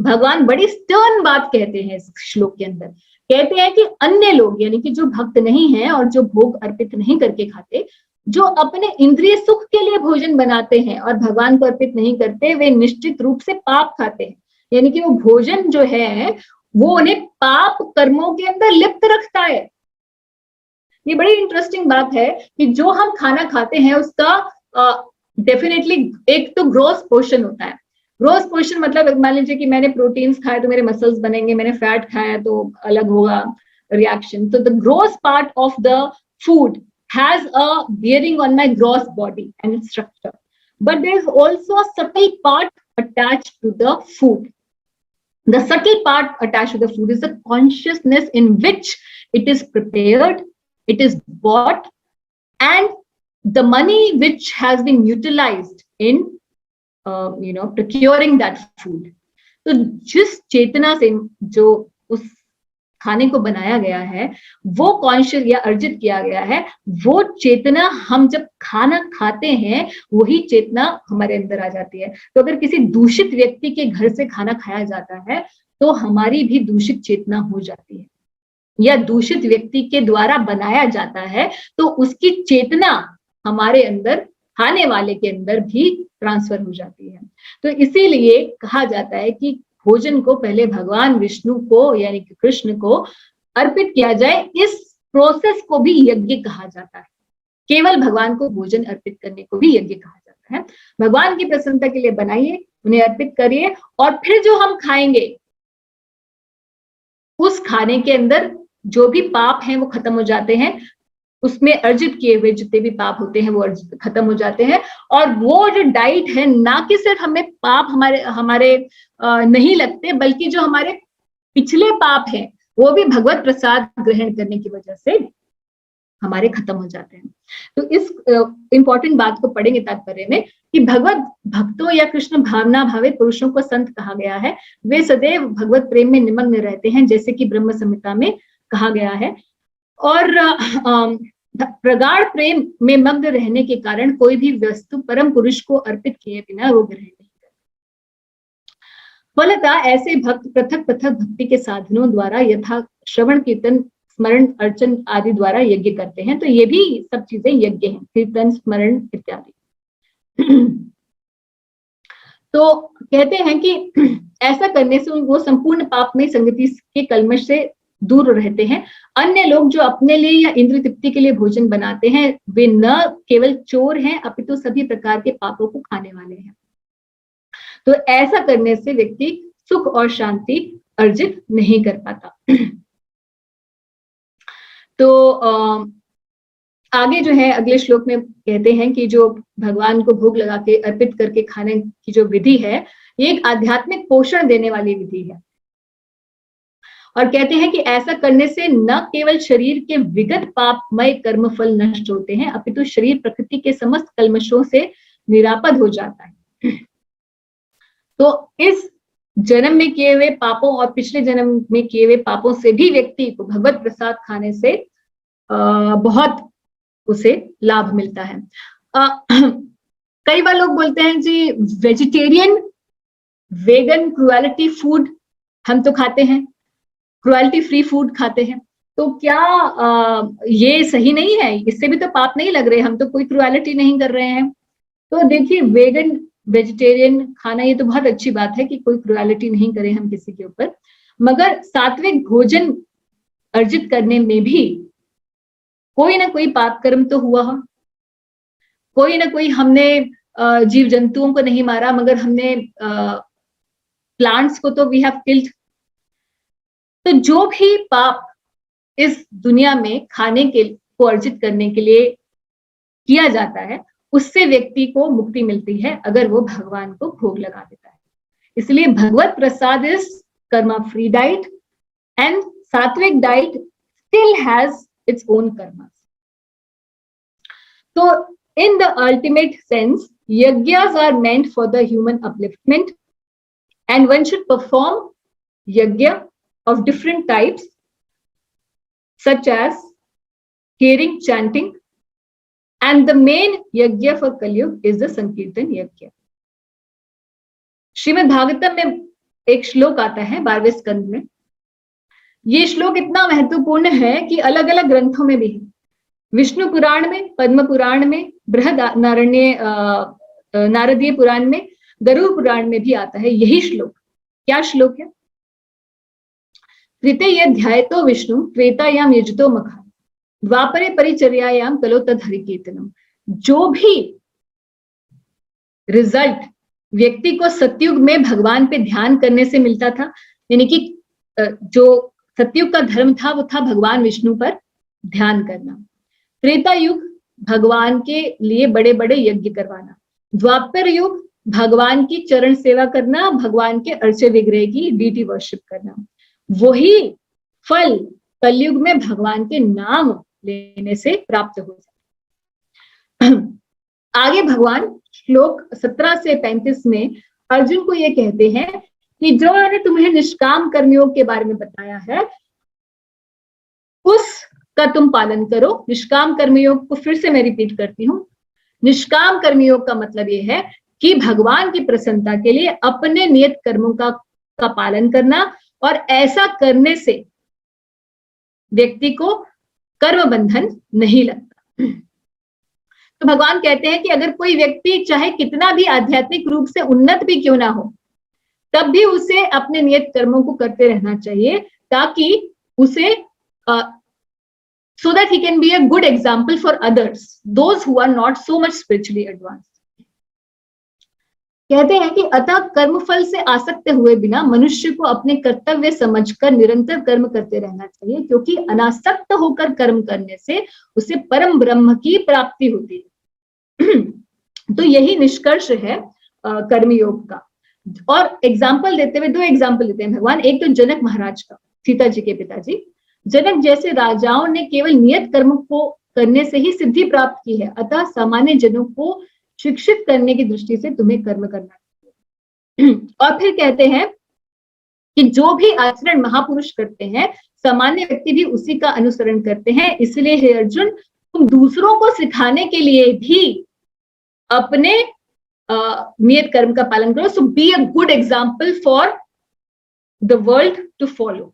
भगवान बड़ी स्टर्न बात कहते हैं इस श्लोक के अंदर, कहते हैं कि अन्य लोग, यानी कि जो भक्त नहीं है और जो भोग अर्पित नहीं करके खाते, जो अपने इंद्रिय सुख के लिए भोजन बनाते हैं और भगवान को अर्पित नहीं करते, वे निश्चित रूप से पाप खाते हैं। यानी कि वो भोजन जो है वो उन्हें पाप कर्मों के अंदर लिप्त रखता है। ये बड़ी इंटरेस्टिंग बात है कि जो हम खाना खाते हैं उसका डेफिनेटली एक तो ग्रोस पोर्शन होता है। ग्रोस पोर्शन मतलब मान लीजिए कि मैंने प्रोटीन्स खाए तो मेरे मसल्स बनेंगे, मैंने फैट खाया तो अलग होगा रिएक्शन। तो the gross part of the food has a bearing on my gross body and its structure, but there is also a subtle part attached to the food. The subtle part attached to the food is the consciousness in which it is prepared, it is bought, and the money which has been utilized in procuring that food. तो जिस चेतना से जो उस खाने को बनाया गया है, वो कॉन्शियस या अर्जित किया गया है, वो चेतना हम जब खाना खाते हैं वही चेतना हमारे अंदर आ जाती है। तो अगर किसी दूषित व्यक्ति के घर से खाना खाया जाता है तो हमारी भी दूषित चेतना हो जाती है, या दूषित व्यक्ति के द्वारा बनाया जाता है तो उसकी चेतना हमारे अंदर, खाने वाले के अंदर भी ट्रांसफर हो जाती है। तो इसीलिए कहा जाता है कि भोजन को पहले भगवान विष्णु को यानी कि कृष्ण को अर्पित किया जाए। इस प्रोसेस को भी यज्ञ कहा जाता है। केवल भगवान को भोजन अर्पित करने को भी यज्ञ कहा जाता है। भगवान की प्रसन्नता के लिए बनाइए, उन्हें अर्पित करिए, और फिर जो हम खाएंगे उस खाने के अंदर जो भी पाप हैं वो खत्म हो जाते हैं। उसमें अर्जित किए हुए जितने भी पाप होते हैं वो खत्म हो जाते हैं। और वो जो डाइट है, ना कि सिर्फ हमें पाप हमारे नहीं लगते, बल्कि जो हमारे पिछले पाप हैं वो भी भगवत प्रसाद ग्रहण करने की वजह से हमारे खत्म हो जाते हैं। तो इस इंपॉर्टेंट बात को पढ़ेंगे तात्पर्य में कि भगवत भक्तों या कृष्ण भावना भावित पुरुषों को संत कहा गया है। वे सदैव भगवत प्रेम में निमग्न रहते हैं, जैसे कि ब्रह्म संहिता में कहा गया है। और प्रगाढ़ प्रेम में मग्न रहने के कारण कोई भी वस्तु परम पुरुष को अर्पित किए बिना वो ग्रहण नहीं करते। फलतः ऐसे भक्त पृथक पृथक भक्ति के साधनों द्वारा यथा श्रवण, कीर्तन, स्मरण, अर्चन आदि द्वारा यज्ञ करते हैं। तो ये भी सब चीजें यज्ञ हैं, कीर्तन, स्मरण इत्यादि। तो कहते हैं कि ऐसा करने से वो संपूर्ण पाप में संगति के कलमश से दूर रहते हैं। अन्य लोग जो अपने लिए या इंद्रिय तृप्ति के लिए भोजन बनाते हैं, वे न केवल चोर हैं अपितु सभी प्रकार के पापों को खाने वाले हैं। तो ऐसा करने से व्यक्ति सुख और शांति अर्जित नहीं कर पाता। तो आगे जो है अगले श्लोक में कहते हैं कि जो भगवान को भोग लगा के अर्पित करके खाने की जो विधि है, ये एक आध्यात्मिक पोषण देने वाली विधि है। और कहते हैं कि ऐसा करने से न केवल शरीर के विगत पापमय कर्मफल नष्ट होते हैं, अपितु शरीर प्रकृति के समस्त कल्मशों से निरापद हो जाता है। तो इस जन्म में किए हुए पापों और पिछले जन्म में किए हुए पापों से भी व्यक्ति को भगवत प्रसाद खाने से बहुत उसे लाभ मिलता है। कई बार लोग बोलते हैं जी वेजिटेरियन, वेगन, क्रुएलिटी फूड हम तो खाते हैं, क्रुएलिटी फ्री फूड खाते हैं, तो क्या ये सही नहीं है? इससे भी तो पाप नहीं लग रहे, हम तो कोई क्रुएलिटी नहीं कर रहे हैं। तो देखिए, वेगन वेजिटेरियन खाना ये तो बहुत अच्छी बात है कि कोई क्रुएलिटी नहीं करें हम किसी के ऊपर, मगर सात्विक भोजन अर्जित करने में भी कोई ना कोई पाप कर्म तो हुआ हो, कोई ना कोई हमने जीव जंतुओं को नहीं मारा मगर हमने प्लांट्स को तो वी हैव किल्ड। तो जो भी पाप इस दुनिया में खाने के को अर्जित करने के लिए किया जाता है, उससे व्यक्ति को मुक्ति मिलती है अगर वो भगवान को भोग लगा देता है। इसलिए Bhagavat prasad is karma free diet and sattvic diet still has its own karmas. So in the ultimate sense, yajnas are meant for the human upliftment, and one should perform yajna of different types such as hearing, chanting, and the main yajna for Kali-yuga is the Sankirtan yajna. Shrimad Bhagavatam में एक श्लोक आता है 12वें स्कंद में। ये श्लोक इतना महत्वपूर्ण है कि अलग अलग ग्रंथों में भी है, विष्णु पुराण में, पद्म पुराण में, नारदीय पुराण में, गरुड़ पुराण में भी आता है यही श्लोक। क्या श्लोक है? तृतीय ध्यायतो विष्णु त्रेतायाम यजतो मखा द्वापरे परिचर्यायाम कलो तद हरि कीर्तनम। जो भी रिजल्ट व्यक्ति को सतयुग में भगवान पे ध्यान करने से मिलता था, यानी कि जो सतयुग का धर्म था वो था भगवान विष्णु पर ध्यान करना। त्रेता युग भगवान के लिए बड़े बड़े यज्ञ करवाना। द्वापर युग भगवान की चरण सेवा करना, भगवान के अर्चे विग्रह की डीटी वर्शिप करना। वही फल कलयुग में भगवान के नाम लेने से प्राप्त हो जाए। आगे भगवान श्लोक 17 से 35 में अर्जुन को ये कहते हैं कि जो मैंने तुम्हें निष्काम कर्मयोग के बारे में बताया है उसका तुम पालन करो। निष्काम कर्मयोग को फिर से मैं रिपीट करती हूँ। निष्काम कर्मयोग का मतलब ये है कि भगवान की प्रसन्नता के लिए अपने नियत कर्मों का पालन करना, और ऐसा करने से व्यक्ति को कर्म बंधन नहीं लगता। तो भगवान कहते हैं कि अगर कोई व्यक्ति चाहे कितना भी आध्यात्मिक रूप से उन्नत भी क्यों ना हो, तब भी उसे अपने नियत कर्मों को करते रहना चाहिए, ताकि उसे so that he can be a good example for others, those who are not so much spiritually advanced. कहते हैं कि अतः कर्मफल से आसक्त हुए बिना मनुष्य को अपने कर्तव्य समझकर निरंतर कर्म करते रहना चाहिए, क्योंकि अनासक्त होकर कर्म करने से उसे परम ब्रह्म की प्राप्ति होती है। तो यही निष्कर्ष है कर्मयोग का। और एग्जाम्पल देते हुए 2 एग्जाम्पल देते हैं भगवान। एक तो जनक महाराज का, सीता जी के पिताजी। जनक जैसे राजाओं ने केवल नियत कर्म को करने से ही सिद्धि प्राप्त की है, अतः सामान्य जनों को शिक्षित करने की दृष्टि से तुम्हें कर्म करना चाहिए। और फिर कहते हैं कि जो भी आचरण महापुरुष करते हैं, सामान्य व्यक्ति भी उसी का अनुसरण करते हैं। इसलिए हे अर्जुन, तुम दूसरों को सिखाने के लिए भी अपने नियत कर्म का पालन करो। So be a good example for the world to follow.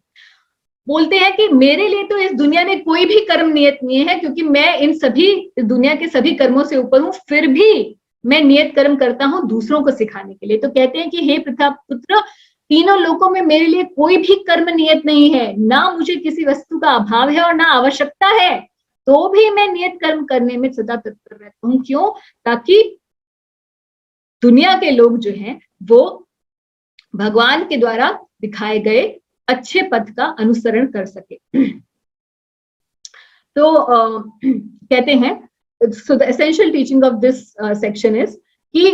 बोलते हैं कि मेरे लिए तो इस दुनिया में कोई भी कर्म नियत नहीं है, क्योंकि मैं इन सभी दुनिया के सभी कर्मों से ऊपर हूं, फिर भी मैं नियत कर्म करता हूं दूसरों को सिखाने के लिए। तो कहते हैं कि हे पृथा पुत्र, तीनों लोकों में मेरे लिए कोई भी कर्म नियत नहीं है, ना मुझे किसी वस्तु का अभाव है और ना आवश्यकता है, तो भी मैं नियत कर्म करने में सदा तत्पर रहता हूं। क्यों? ताकि दुनिया के लोग जो हैं वो भगवान के द्वारा दिखाए गए अच्छे पथ का अनुसरण कर सके। तो कहते हैं, so the essential teaching of this section is कि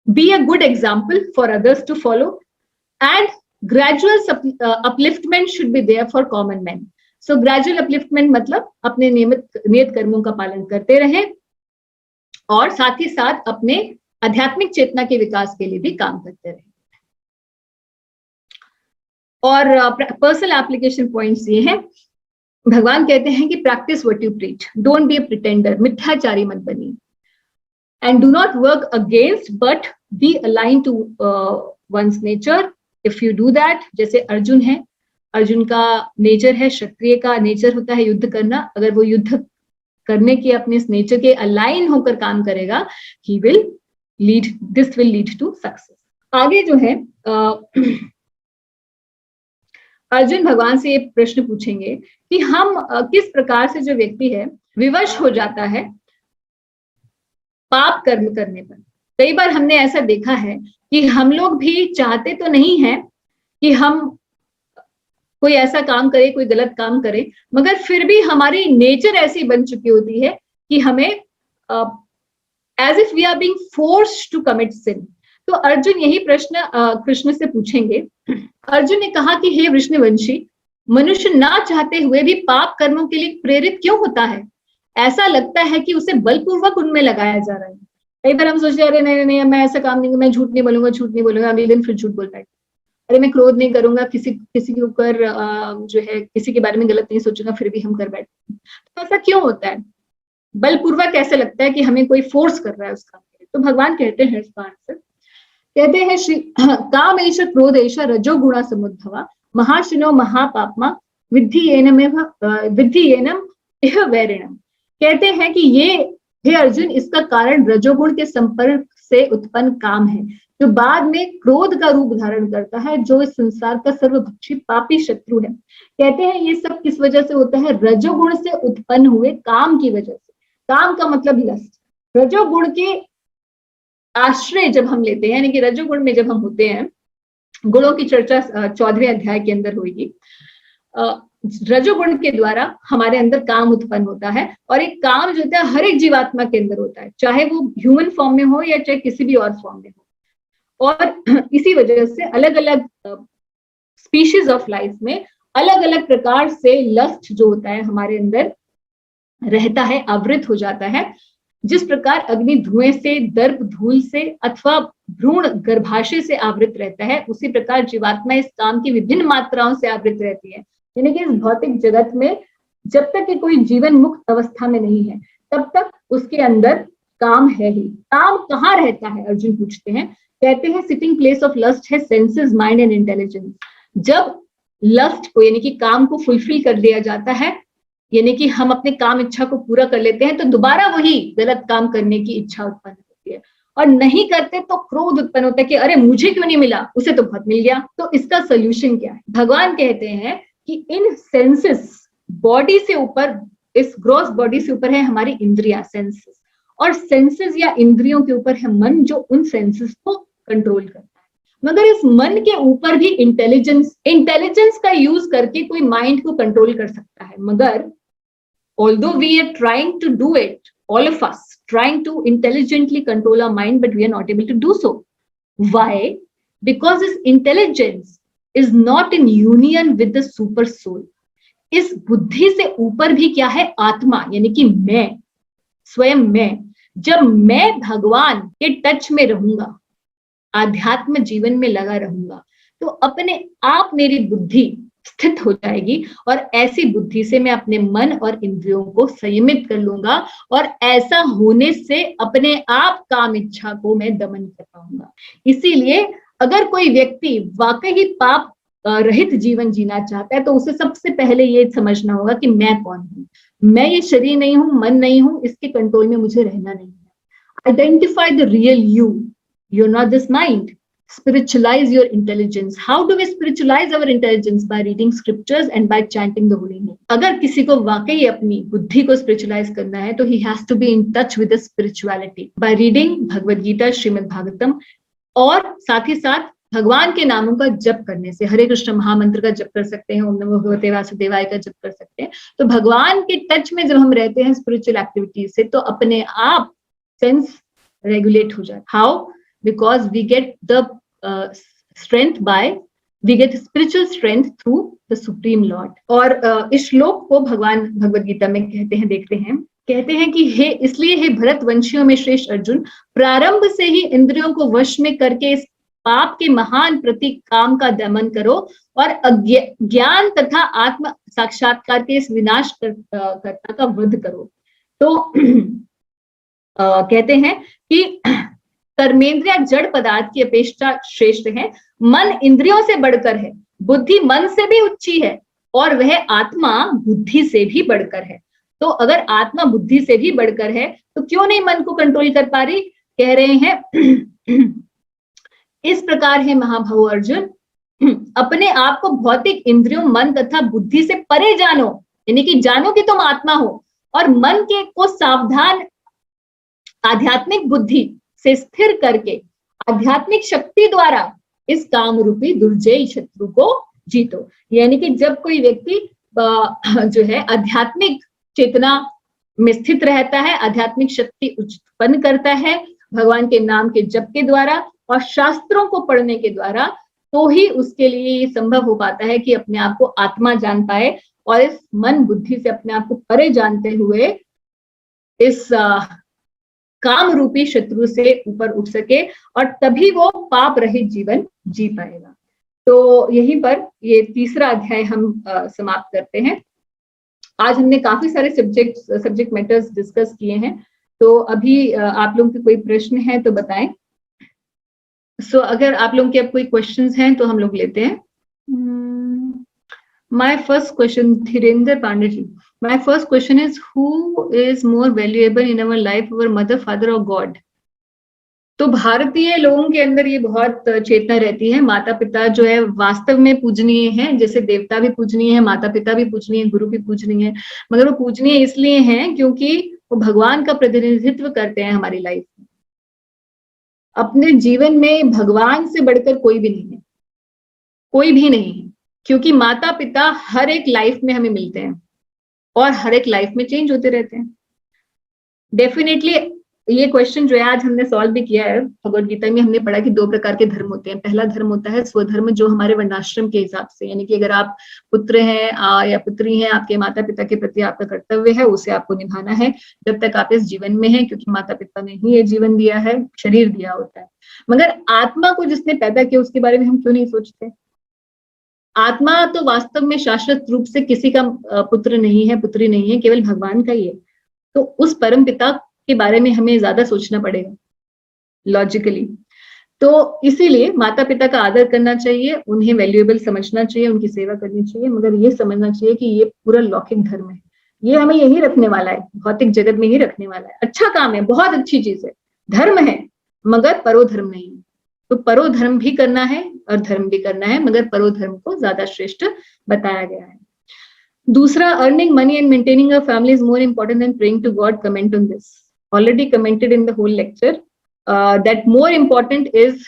be a good example for others to follow and gradual upliftment should be there for common men. So gradual upliftment मतलब अपने नियत कर्मों का पालन करते रहे और साथ ही साथ अपने आध्यात्मिक चेतना के विकास के लिए भी काम करते रहे। और पर्सनल एप्लीकेशन पॉइंट्स ये हैं, भगवान कहते हैं कि practice what you preach, don't be a pretender, मिथ्याचारी मत बनिए, and do not work against but be align to one's nature. If you do that, जैसे अर्जुन है, अर्जुन का नेचर है, क्षत्रिय का नेचर होता है युद्ध करना, अगर वो युद्ध करने के अपने इस नेचर के अलाइन होकर काम करेगा, he will lead, this will lead to success. आगे जो है अर्जुन भगवान से ये प्रश्न पूछेंगे कि हम किस प्रकार से जो व्यक्ति है विवश हो जाता है पाप कर्म करने पर। कई बार हमने ऐसा देखा है कि हम लोग भी चाहते तो नहीं है कि हम कोई ऐसा काम करे, कोई गलत काम करे, मगर फिर भी हमारी नेचर ऐसी बन चुकी होती है कि हमें as if we are being forced to commit sin. तो अर्जुन यही प्रश्न कृष्ण से पूछेंगे। अर्जुन ने कहा कि हे वृष्णवंशी, मनुष्य ना चाहते हुए भी पाप कर्मों के लिए प्रेरित क्यों होता है? ऐसा लगता है कि उसे बलपूर्वक उनमें लगाया जा रहा है। कई बार हम सोचते हैं अरे नहीं नहीं मैं ऐसा काम नहीं, मैं झूठ नहीं बोलूंगा, अगले दिन फिर झूठ बोल बैठे, अरे मैं क्रोध नहीं करूंगा, किसी के ऊपर जो है किसी के बारे में गलत नहीं सोचूंगा, फिर भी हम कर बैठे। तो ऐसा क्यों होता है? बलपूर्वक ऐसा लगता है कि हमें कोई फोर्स कर रहा है उस काम के लिए। तो भगवान कहते हैं इसका आंसर, कहते हैं श्री काम एष क्रोध एष रजो गुणा समुद्भवा महाशिनो महापापमा विद्धि येनम इह वैरिणम। कहते हैं कि ये हे अर्जुन, इसका कारण रजोगुण के संपर्क से उत्पन्न काम है, जो बाद में क्रोध का रूप धारण करता है, जो इस संसार का सर्वभक्षी पापी शत्रु है। कहते हैं ये सब किस वजह से होता है? रजोगुण से उत्पन्न हुए काम की वजह से। काम का मतलब लस्ट। रजोगुण के आश्रय जब हम लेते हैं, यानी कि रजोगुण में जब हम होते हैं, गुणों की चर्चा 14वें अध्याय के अंदर होगी। रजोगुण के द्वारा हमारे अंदर काम उत्पन्न होता है, और एक काम जो होता है हर एक जीवात्मा के अंदर होता है, चाहे वो ह्यूमन फॉर्म में हो या चाहे किसी भी और फॉर्म में हो। और इसी वजह से अलग अलग स्पीशीज ऑफ लाइफ में अलग अलग प्रकार से लस्ट जो होता है हमारे अंदर रहता है, आवृत हो जाता है। जिस प्रकार अग्नि धुएं से, दर्प धूल से अथवा भ्रूण गर्भाशय से आवृत रहता है, उसी प्रकार जीवात्मा इस काम की विभिन्न मात्राओं से आवृत रहती है। यानी कि इस भौतिक जगत में जब तक कि कोई जीवन मुक्त अवस्था में नहीं है, तब तक उसके अंदर काम है ही। काम कहाँ रहता है? अर्जुन पूछते हैं। कहते हैं सिटिंग प्लेस ऑफ लस्ट है सेंसेस, माइंड एंड इंटेलिजेंस। जब लस्ट को यानी कि काम को फुलफिल कर लिया जाता है, यानी कि हम अपने काम इच्छा को पूरा कर लेते हैं, तो दोबारा वही गलत काम करने की इच्छा उत्पन्न होती है, और नहीं करते तो क्रोध उत्पन्न होता है कि अरे मुझे क्यों नहीं मिला, उसे तो बहुत मिल गया। तो इसका सोल्यूशन क्या है? भगवान कहते हैं कि इन सेंसेस, बॉडी से ऊपर, इस ग्रॉस बॉडी से ऊपर है हमारी इंद्रिया सेंसेस, और सेंसेस या इंद्रियों के ऊपर है मन, जो उन सेंसेस को कंट्रोल करता है। मगर इस मन के ऊपर भी इंटेलिजेंस का यूज करके कोई माइंड को कंट्रोल कर सकता है, मगर although we are trying to do it, all of us trying to intelligently control our mind, but we are not able to do so. Why? Because this intelligence is not in union with the super soul. इस बुद्धि से ऊपर भी क्या है? आत्मा, यानी कि मैं, स्वयं मैं। जब मैं भगवान के टच में रहूंगा, आध्यात्म जीवन में लगा रहूंगा, तो अपने आप मेरी बुद्धि स्थित हो जाएगी, और ऐसी बुद्धि से मैं अपने मन और इंद्रियों को संयमित कर लूंगा, और ऐसा होने से अपने आप काम इच्छा को मैं दमन कर पाऊंगा। इसीलिए अगर कोई व्यक्ति वाकई ही पाप रहित जीवन जीना चाहता है, तो उसे सबसे पहले ये समझना होगा कि मैं कौन हूं। मैं ये शरीर नहीं हूं, मन नहीं हूं, इसके कंट्रोल में मुझे रहना नहीं है। Identify the real you, you are not this mind. spiritualize your intelligence. How do we spiritualize our intelligence? By reading scriptures and by chanting the holy name. अगर किसी को वाकई अपनी बुद्धि को spiritualize करना है तो he has to be in touch with the spirituality by reading Bhagavad Gita, Shrimad Bhagavatam, और साथ ही साथ भगवान के नामों का जप करने से, हरे कृष्ण महामंत्र का जप कर सकते हैं, ओम नमो भगवते वासुदेवाय का जप कर सकते हैं। तो भगवान के टच में जब हम रहते हैं स्पिरिचुअल एक्टिविटीज से, तो अपने आप सेंस रेगुलेट हो जाए। How? Because we get the strength we get spiritual strength through the supreme lord। और इस श्लोक को भगवान भगवद गीता में कहते हैं कि हे, इसलिए हे भरत वंशियों में श्रेष्ठ अर्जुन, प्रारंभ से ही इंद्रियों को वश में करके इस पाप के महान प्रतीक काम का दमन करो और ज्ञान तथा आत्म साक्षात्कार के इस विनाश कर्ता का वध करो। तो कहते हैं कि कर्मेंद्रिय जड़ पदार्थ की अपेक्षा श्रेष्ठ है, मन इंद्रियों से बढ़कर है, बुद्धि मन से भी ऊंची है, और वह आत्मा बुद्धि से भी बढ़कर है। तो अगर आत्मा बुद्धि से भी बढ़कर है तो क्यों नहीं मन को कंट्रोल कर पा रही? कह रहे हैं इस प्रकार है महाभाव अर्जुन, अपने आप को भौतिक इंद्रियों, मन तथा बुद्धि से परे जानो, यानी कि जानो कि तुम आत्मा हो, और मन के को सावधान आध्यात्मिक बुद्धि से स्थिर करके आध्यात्मिक शक्ति द्वारा इस काम रूपी दुर्जय शत्रु को जीतो। यानी कि जब कोई व्यक्ति जो है आध्यात्मिक चेतना में स्थित रहता है, आध्यात्मिक शक्ति उत्पन्न करता है भगवान के नाम के जप के द्वारा और शास्त्रों को पढ़ने के द्वारा, तो ही उसके लिए ये संभव हो पाता है कि अपने आप को आत्मा जान पाए और इस मन बुद्धि से अपने आप को परे जानते हुए इस काम रूपी शत्रु से ऊपर उठ सके, और तभी वो पाप रहित जीवन जी पाएगा। तो यहीं पर ये तीसरा अध्याय हम समाप्त करते हैं। आज हमने काफी सारे सब्जेक्ट मैटर्स डिस्कस किए हैं, तो अभी आप लोगों के कोई प्रश्न है तो बताएं। सो अगर आप लोगों के अब कोई क्वेश्चंस हैं तो हम लोग लेते हैं। My first question, Dhirendra Pandey ji. My first question is, who is more valuable in our life, our mother, father or God? तो भारतीय लोगों के अंदर ये बहुत चेतना रहती है, माता पिता जो है वास्तव में पूजनीय हैं, जैसे देवता भी पूजनीय है, माता पिता भी पूजनीय है, गुरु भी पूजनीय है, मगर वो पूजनीय इसलिए हैं क्योंकि वो भगवान का प्रतिनिधित्व करते हैं हमारी लाइफ में। अपने जीवन में भगवान से बढ़कर कोई भी नहीं है, कोई भी नहीं है, क्योंकि माता पिता हर एक लाइफ में हमें मिलते हैं और हर एक लाइफ में चेंज होते रहते हैं। डेफिनेटली ये क्वेश्चन जो है आज हमने सॉल्व भी किया है। भगवद गीता में हमने पढ़ा कि 2 प्रकार के धर्म होते हैं। पहला धर्म होता है स्वधर्म, जो हमारे वर्णाश्रम के हिसाब से, यानी कि अगर आप पुत्र हैं या पुत्री हैं, आपके माता पिता के प्रति आपका कर्तव्य है, उसे आपको निभाना है जब तक आप इस जीवन में हैं, क्योंकि माता पिता ने ही ये जीवन दिया है, शरीर दिया होता है। मगर आत्मा को जिसने पैदा किया उसके बारे में हम क्यों नहीं सोचते? आत्मा तो वास्तव में शाश्वत रूप से किसी का पुत्र नहीं है, पुत्री नहीं है, केवल भगवान का ही है। तो उस परम पिता के बारे में हमें ज्यादा सोचना पड़ेगा लॉजिकली। तो इसीलिए माता पिता का आदर करना चाहिए, उन्हें वैल्यूएबल समझना चाहिए, उनकी सेवा करनी चाहिए, मगर ये समझना चाहिए कि ये पूरा लौकिक धर्म है, ये हमें यही रखने वाला है, भौतिक जगत में ही रखने वाला है। अच्छा काम है, बहुत अच्छी चीज है, धर्म है, मगर परोधर्म नहीं है। तो परोधर्म भी करना है और धर्म भी करना है, मगर परोधर्म को ज्यादा श्रेष्ठ बताया गया है। दूसरा, earning money and maintaining a family is more important than praying to God. Comment on this, already commented in the whole lecture, that more important is,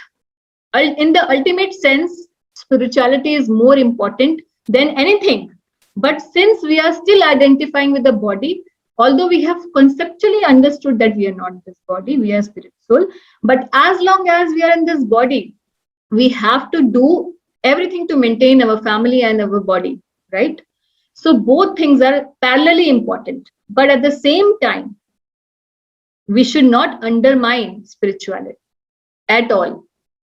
in the ultimate sense, spirituality is more important than anything. But since we are still identifying with the body, although we have conceptually understood that we are not this body, we are spirit soul, but as long as we are in this body, we have to do everything to maintain our family and our body, right? So both things are parallelly important, but at the same time, we should not undermine spirituality at all.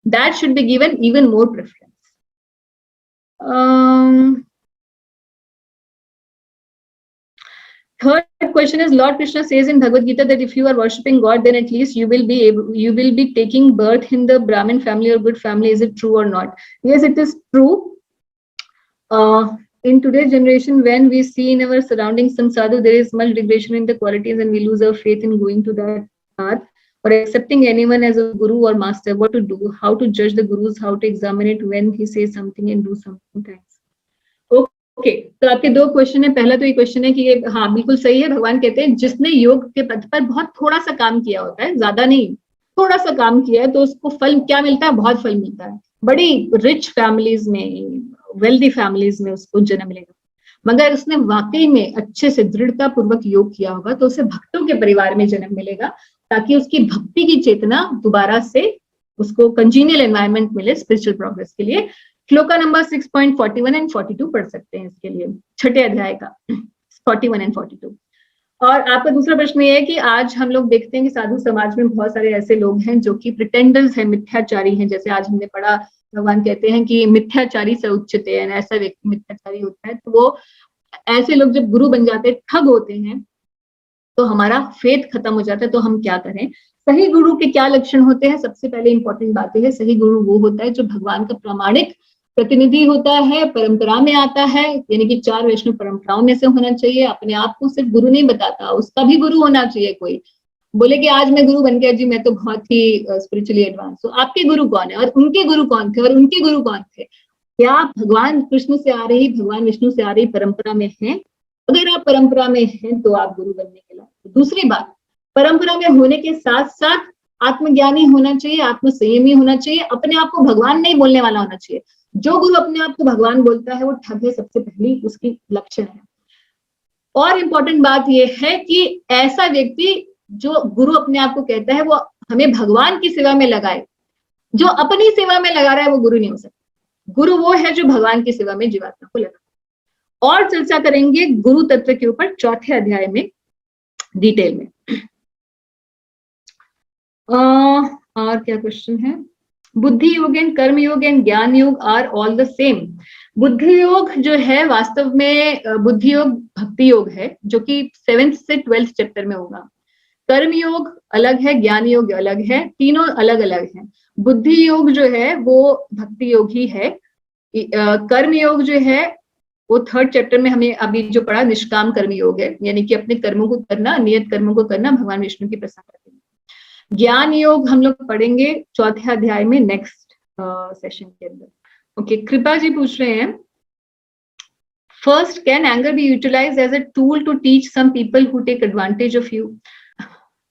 That should be given even more preference. Third question is, Lord Krishna says in Bhagavad Gita that if you are worshipping God, then at least you will be taking birth in the Brahmin family or good family. Is it true or not? Yes, it is true. In today's generation, when we see in our surroundings some sadhu, there is much degradation in the qualities and we lose our faith in going to that path. or accepting anyone as a guru or master, what to do, how to judge the gurus, how to examine it when he says something and do something. Thanks. Okay, तो आपके दो question है। पहला तो ये question है कि हाँ बिल्कुल सही है, भगवान कहते हैं जिसने योग के पथ पर बहुत थोड़ा सा काम किया होता है, ज्यादा नहीं, थोड़ा सा काम किया है, तो उसको फल क्या मिलता है? बहुत फल मिलता है। बड़ी रिच फैमिलीज में, वेल्दी फैमिलीज में उसको जन्म मिलेगा, मगर उसने वाकई में अच्छे से दृढ़ता पूर्वक योग किया होगा तो उसे भक्तों के परिवार में जन्म मिलेगा, ताकि उसकी भक्ति की चेतना दोबारा से उसको कंजीनियल एनवायरनमेंट मिले स्पिरिचुअल प्रोग्रेस के लिए। श्लोका नंबर 6.41 एंड 42 पढ़ सकते हैं इसके लिए, छठे अध्याय का 41 एंड 42। और आपका दूसरा प्रश्न ये है कि आज हम लोग देखते हैं कि साधु समाज में बहुत सारे ऐसे लोग हैं जो कि प्रिटेंडर्स हैं, मिथ्याचारी हैं। जैसे आज हमने पढ़ा, भगवान कहते हैं कि मिथ्याचारी से उच्चते हैं, ऐसा व्यक्ति मिथ्याचारी होता है। तो वो ऐसे लोग जब गुरु बन जाते हैं, ठग होते हैं, तो हमारा फेथ खत्म हो जाता है। तो हम क्या करें? सही गुरु के क्या लक्षण होते हैं? सबसे पहले इंपॉर्टेंट बात है, सही गुरु वो होता है जो भगवान का प्रामाणिक प्रतिनिधि होता है, परंपरा में आता है, यानी कि 4 वैष्णव परंपराओं में से होना चाहिए। अपने आप को सिर्फ गुरु नहीं बताता, उसका भी गुरु होना चाहिए। कोई बोले कि आज मैं गुरु बन गया जी, मैं तो बहुत ही स्पिरिचुअली एडवांस हूँ। आपके गुरु कौन है और उनके गुरु कौन थे और उनके गुरु कौन थे? क्या आप भगवान कृष्ण से आ रही, भगवान विष्णु से आ रही परंपरा में हैं? अगर आप परंपरा में हैं तो आप गुरु बनने के लायक। दूसरी बात, परंपरा में होने के साथ साथ आत्मज्ञानी होना चाहिए, आत्मसंयमी होना चाहिए, अपने आप को भगवान नहीं बोलने वाला होना चाहिए। जो गुरु अपने आप को भगवान बोलता है वो ठग है, सबसे पहली उसकी लक्षण है। और इंपॉर्टेंट बात यह है कि ऐसा व्यक्ति जो गुरु अपने आप को कहता है वो हमें भगवान की सेवा में लगाए। जो अपनी सेवा में लगा रहा है वो गुरु नहीं हो सकता। गुरु वो है जो भगवान की सेवा में जीवात्मा को लगा। और चर्चा करेंगे गुरु तत्व के ऊपर चौथे अध्याय में डिटेल में। और क्या क्वेश्चन है? बुद्धि योग एंड कर्म योग एंड ज्ञान योग आर ऑल द सेम। बुद्धि योग जो है वास्तव में बुद्धि योग भक्ति योग है, जो कि 7th से 12th चैप्टर में होगा। कर्म योग अलग है, ज्ञान योग अलग है, तीनों अलग अलग हैं। बुद्धि योग जो है वो भक्ति योग ही है। कर्म योग जो है वो 3rd चैप्टर में हमें अभी जो पढ़ा निष्काम कर्म योग है, यानी कि अपने कर्मों को करना, नियत कर्मों को करना भगवान विष्णु की प्रसन्नता के लिए। ज्ञान योग हम लोग पढ़ेंगे 4थे अध्याय में नेक्स्ट सेशन के अंदर। ओके, कृपा जी पूछ रहे हैं, first, can anger be utilized as a tool to teach some people who take advantage of you?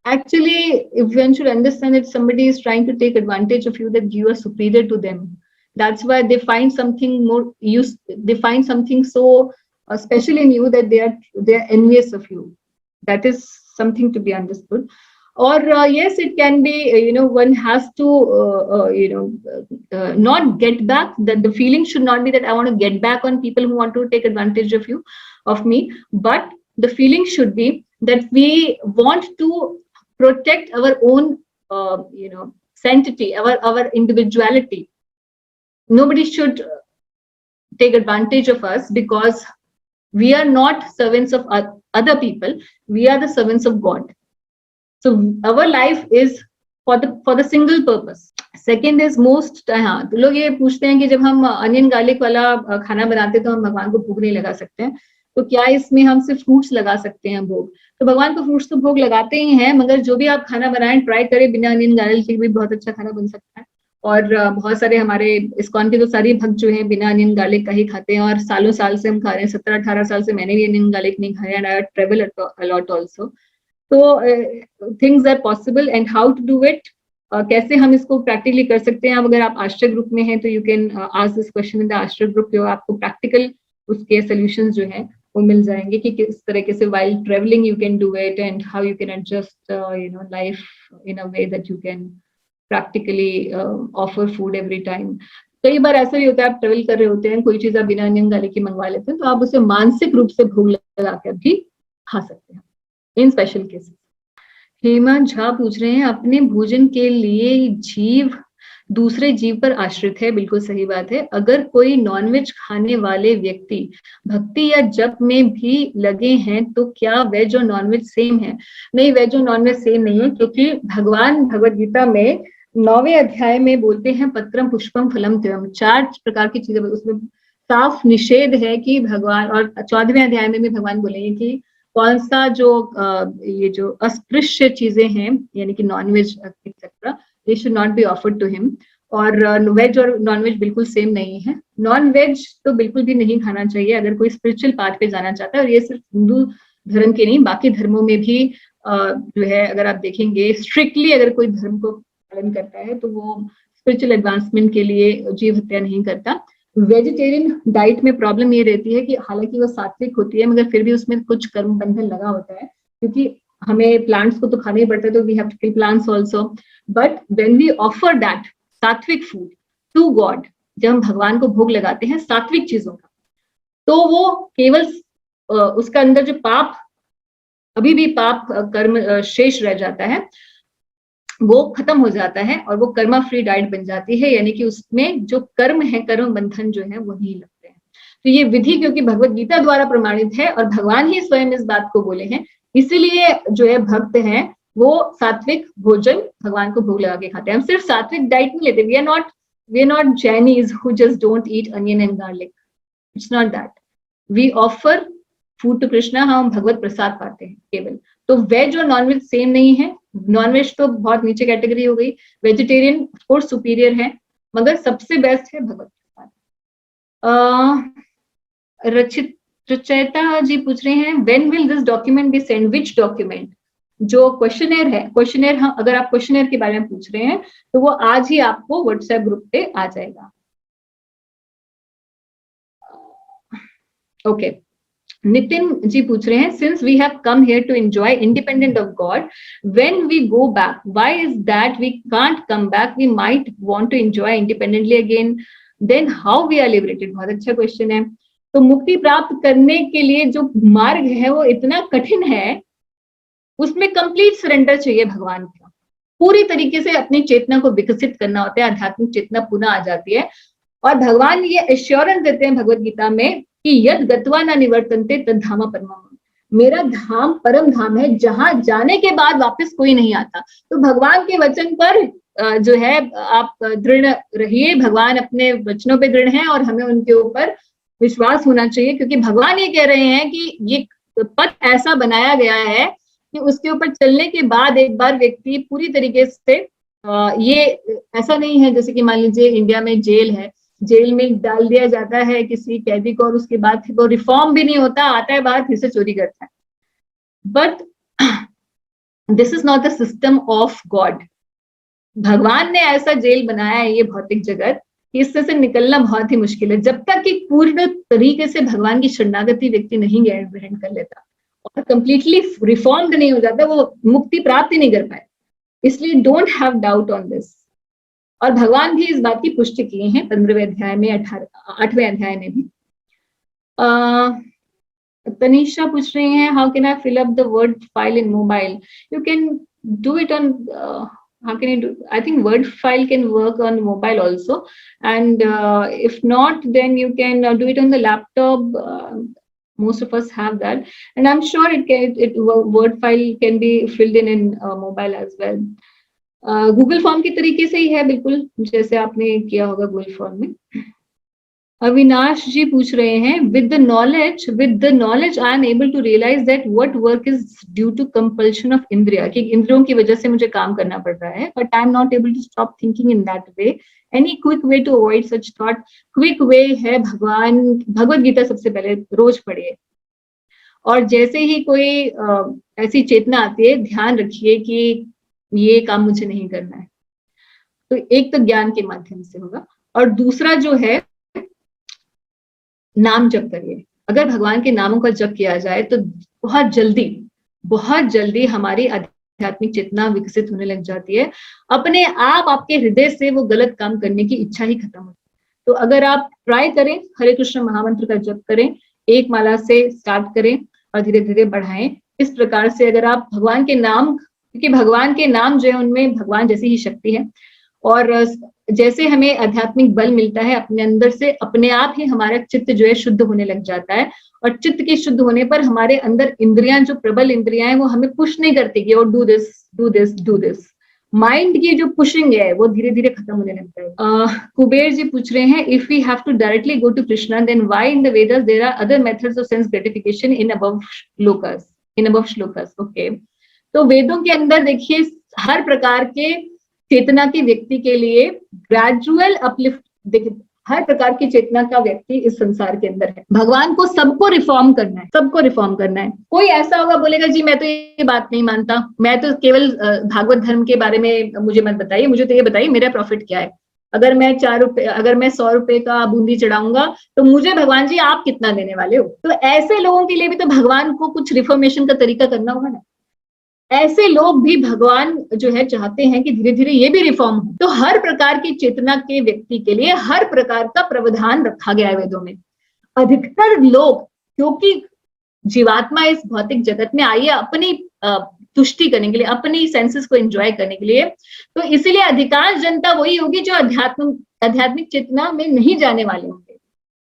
Actually, if one should understand that somebody is trying to take advantage of you, that you are superior to them. That's why they find something more they find something so special in you that they are envious of you. That is something to be understood. Or yes, it can be, one has to not get back. That the feeling should not be that I want to get back on people who want to take advantage of me, but the feeling should be that we want to protect our own sanctity, our individuality. Nobody should take advantage of us, because we are not servants of other people, we are the servants of God. So our life is for the single purpose. Second is most, हाँ, तो लोग ये पूछते हैं कि जब हम onion garlic वाला खाना बनाते हैं तो हम भगवान को भोग नहीं लगा सकते हैं, तो क्या इसमें हम सिर्फ फ्रूट्स लगा सकते हैं भोग? तो भगवान को फ्रूट्स तो भोग लगाते ही हैं, मगर जो भी आप खाना बनाएं ट्राई करें बिना अनियन गार्लिक के भी बहुत अच्छा खाना बन सकता है। और बहुत सारे हमारे इस्कॉन के तो सारे भक्त जो है बिना अनियन गार्लिक का ही खाते हैं, और सालों साल से हम खा रहे हैं। 17-18 साल से मैंने भी अनियन गार्लिक नहीं खाया, and I travel a lot also. तो things are possible, and how to do it, कैसे हम इसको प्रैक्टिकली कर सकते हैं। अगर आप आश्रय ग्रुप में हैं तो you can ask this question in the आश्रय ग्रुप, जो आपको प्रैक्टिकल उसके सॉल्यूशंस जो है वो मिल जाएंगे कि किस तरीके से while traveling you can do it, and how you can adjust life in a way that you can practically offer food every time. कई बार ऐसा भी होता है, आप ट्रेवल कर रहे होते हैं, कोई चीज आप बिना अनियन गार्लिक की मंगवा लेते हैं, तो आप उसे मानसिक रूप से भोग लगाकर भी खा सकते हैं इन स्पेशल केसेस। हेमा झा पूछ रहे हैं, अपने भोजन के लिए जीव दूसरे जीव पर आश्रित है। बिल्कुल सही बात है। अगर कोई नॉनवेज खाने वाले व्यक्ति भक्ति या जप में भी लगे हैं तो क्या वेज और नॉनवेज सेम है? नहीं, वेज और नॉनवेज सेम नहीं है, क्योंकि भगवान भगवद गीता में 9वें अध्याय में बोलते हैं पत्रम पुष्पम फलम त्वयम, 4 प्रकार की चीजें, उसमें साफ निषेध है कि भगवान, और 14वें अध्याय में भी भगवान बोलेंगे कि कौन सा जो ये जो अस्पृश्य चीजें हैं यानी कि non veg etcetera, they should not be offered to him. और वेज और नॉनवेज बिल्कुल सेम नहीं है। नॉनवेज तो बिल्कुल भी नहीं खाना चाहिए अगर कोई स्पिरिचुअल पाथ पे जाना चाहता है, और ये सिर्फ हिंदू धर्म के नहीं, बाकी धर्मों में भी जो है अगर आप देखेंगे स्ट्रिक्टली अगर कोई धर्म को पालन करता है तो वो स्पिरिचुअल एडवांसमेंट के लिए जीव हत्या नहीं करता। वेजिटेरियन डाइट में प्रॉब्लम ये रहती है कि हालांकि वो सात्विक होती है मगर फिर भी उसमें कुछ कर्म बंधन लगा होता है, क्योंकि हमें प्लांट्स को तो खाना ही पड़ता है, तो we have to kill plants also. But when we offer that sattvic food to God, जब हम भगवान को भोग लगाते हैं सात्विक चीजों का, तो वो केवल उसका अंदर जो पाप, अभी भी पाप कर्म शेष रह जाता है, वो खत्म हो जाता है और वो कर्मा फ्री डाइट बन जाती है, यानी कि उसमें जो कर्म है, कर्म बंधन जो है वो नहीं लगते हैं। तो ये विधि क्योंकि भगवत गीता द्वारा प्रमाणित है और भगवान ही स्वयं इस बात को बोले हैं, इसीलिए जो है भक्त हैं वो सात्विक भोजन भगवान को भोग लगा के खाते हैं। हम सिर्फ सात्विक डाइट नहीं लेते, we are not Chinese who just don't eat onion and garlic. It's not that. We offer food to Krishna, हम भगवत प्रसाद पाते हैं केवल। तो वेज और नॉनवेज सेम नहीं है, नॉनवेज तो बहुत नीचे कैटेगरी हो गई, वेजिटेरियन ऑफ कोर्स सुपीरियर है, मगर सबसे बेस्ट है भगवत प्रसाद। रचिता जी पूछ रहे हैं when will this document be send, which document? जो क्वेश्चनर है, क्वेश्चनर, हाँ अगर आप क्वेश्चनर के बारे में पूछ रहे हैं तो वो आज ही आपको व्हाट्सएप ग्रुप पे आ जाएगा। ओके, नितिन जी पूछ रहे हैं since we have come here to enjoy independent of God, when we go back why is that we can't come back, we might want to enjoy independently again, then how we are liberated? बहुत अच्छा question है। तो मुक्ति प्राप्त करने के लिए जो मार्ग है वो इतना कठिन है, उसमें कंप्लीट सरेंडर चाहिए भगवान का, पूरी तरीके से अपनी चेतना को विकसित करना होता है, आध्यात्मिक चेतना पुनः आ जाती है। और भगवान ये एश्योरेंस देते हैं भगवत गीता में कि यद गत्वा न निवर्तन्ते तद धाम परमम, मेरा धाम परम धाम है जहां जाने के बाद वापस कोई नहीं आता। तो भगवान के वचन पर जो है आप दृढ़ रहिए, भगवान अपने वचनों पे दृढ़ हैं और हमें उनके ऊपर विश्वास होना चाहिए, क्योंकि भगवान ये कह रहे हैं कि ये पथ ऐसा बनाया गया है कि उसके ऊपर चलने के बाद एक बार व्यक्ति पूरी तरीके से ये ऐसा नहीं है जैसे कि मान लीजिए इंडिया में जेल है, जेल में डाल दिया जाता है किसी कैदी को और उसके बाद वो रिफॉर्म भी नहीं होता, आता है बाहर फिर से चोरी करता है। But this is not the system of God. भगवान ने ऐसा जेल बनाया है ये भौतिक जगत, इससे से निकलना बहुत ही मुश्किल है जब तक कि पूर्ण तरीके से भगवान की शरणागति व्यक्ति नहीं ग्रहण कर लेता और कंप्लीटली रिफॉर्म्ड नहीं हो जाता, वो मुक्ति प्राप्त ही नहीं कर पाए। इसलिए don't have doubt on this. और भगवान भी इस बात की पुष्टि किए हैं 15वें अध्याय में, 8वें अध्याय में भी। तनीषा पूछ रही हैं how can I fill up the word file in mobile? You can do it on how can you do? I think word file can work on mobile also, and if not then you can do it on the laptop. Most of us have that, and I'm sure word file can be filled in mobile as well. Google form की तरीके से ही है बिल्कुल जैसे आपने किया होगा Google form में। अविनाश जी पूछ रहे हैं with the knowledge I am able to realize that what work is due to compulsion of इंद्रिया, कि इंद्रियों की वजह से मुझे काम करना पड़ रहा है, but I am not able to stop thinking in that way. Any quick way to avoid such thought? Quick way है भगवत गीता सबसे पहले रोज पढ़िए, और जैसे ही कोई ऐसी चेतना आती है ध्यान रखिए कि ये काम मुझे नहीं करना है। तो एक तो ज्ञान के माध्यम से होगा, और दूसरा जो है नाम जप करिए। अगर भगवान के नामों का जप किया जाए तो बहुत जल्दी हमारी आध्यात्मिक चेतना विकसित होने लग जाती है, अपने आप आपके हृदय से वो गलत काम करने की इच्छा ही खत्म होती है। तो अगर आप ट्राई करें, हरे कृष्ण महामंत्र का जप करें, एक माला से स्टार्ट करें और धीरे धीरे बढ़ाएं। इस प्रकार से अगर आप भगवान के नाम, क्योंकि भगवान के नाम जो है उनमें भगवान जैसी ही शक्ति है, और जैसे हमें आध्यात्मिक बल मिलता है अपने अंदर से, अपने आप ही हमारा चित्त जो है शुद्ध होने लग जाता है, और चित्त के शुद्ध होने पर हमारे अंदर इंद्रियां, जो प्रबल इंद्रियां हैं, वो हमें पुश नहीं करती कि और डू दिस। माइंड की जो पुशिंग है वो धीरे धीरे खत्म होने लगता है। कुबेर जी पूछ रहे हैं if we have to directly go to Krishna then why in the Vedas there are other methods of sense gratification in above shlokas? In above shlokas, okay. तो वेदों के अंदर देखिए हर प्रकार के चेतना के व्यक्ति के लिए ग्रेजुअल अपलिफ्ट, देखिए हर प्रकार की चेतना का व्यक्ति इस संसार के अंदर है। भगवान को सबको रिफॉर्म करना है, सबको रिफॉर्म करना है। कोई ऐसा होगा बोलेगा जी मैं तो ये बात नहीं मानता, मैं तो केवल भागवत धर्म के बारे में मुझे मत बताइए, मुझे तो ये बताइए मेरा प्रॉफिट क्या है। अगर मैं 4 रुपए, अगर मैं 100 रुपए का बूंदी चढ़ाऊंगा तो मुझे भगवान जी आप कितना देने वाले हो। तो ऐसे लोगों के लिए भी तो भगवान को कुछ रिफॉर्मेशन का तरीका करना होगा ना। ऐसे लोग भी भगवान जो है चाहते हैं कि धीरे धीरे ये भी रिफॉर्म हो। तो हर प्रकार की चेतना के व्यक्ति के लिए हर प्रकार का प्रावधान रखा गया है वेदों में। अधिकतर लोग, क्योंकि जीवात्मा इस भौतिक जगत में आई है अपनी तुष्टि करने के लिए, अपनी सेंसेस को एंजॉय करने के लिए, तो इसीलिए अधिकांश जनता वही होगी जो आध्यात्मिक चेतना में नहीं जाने वाले होंगे।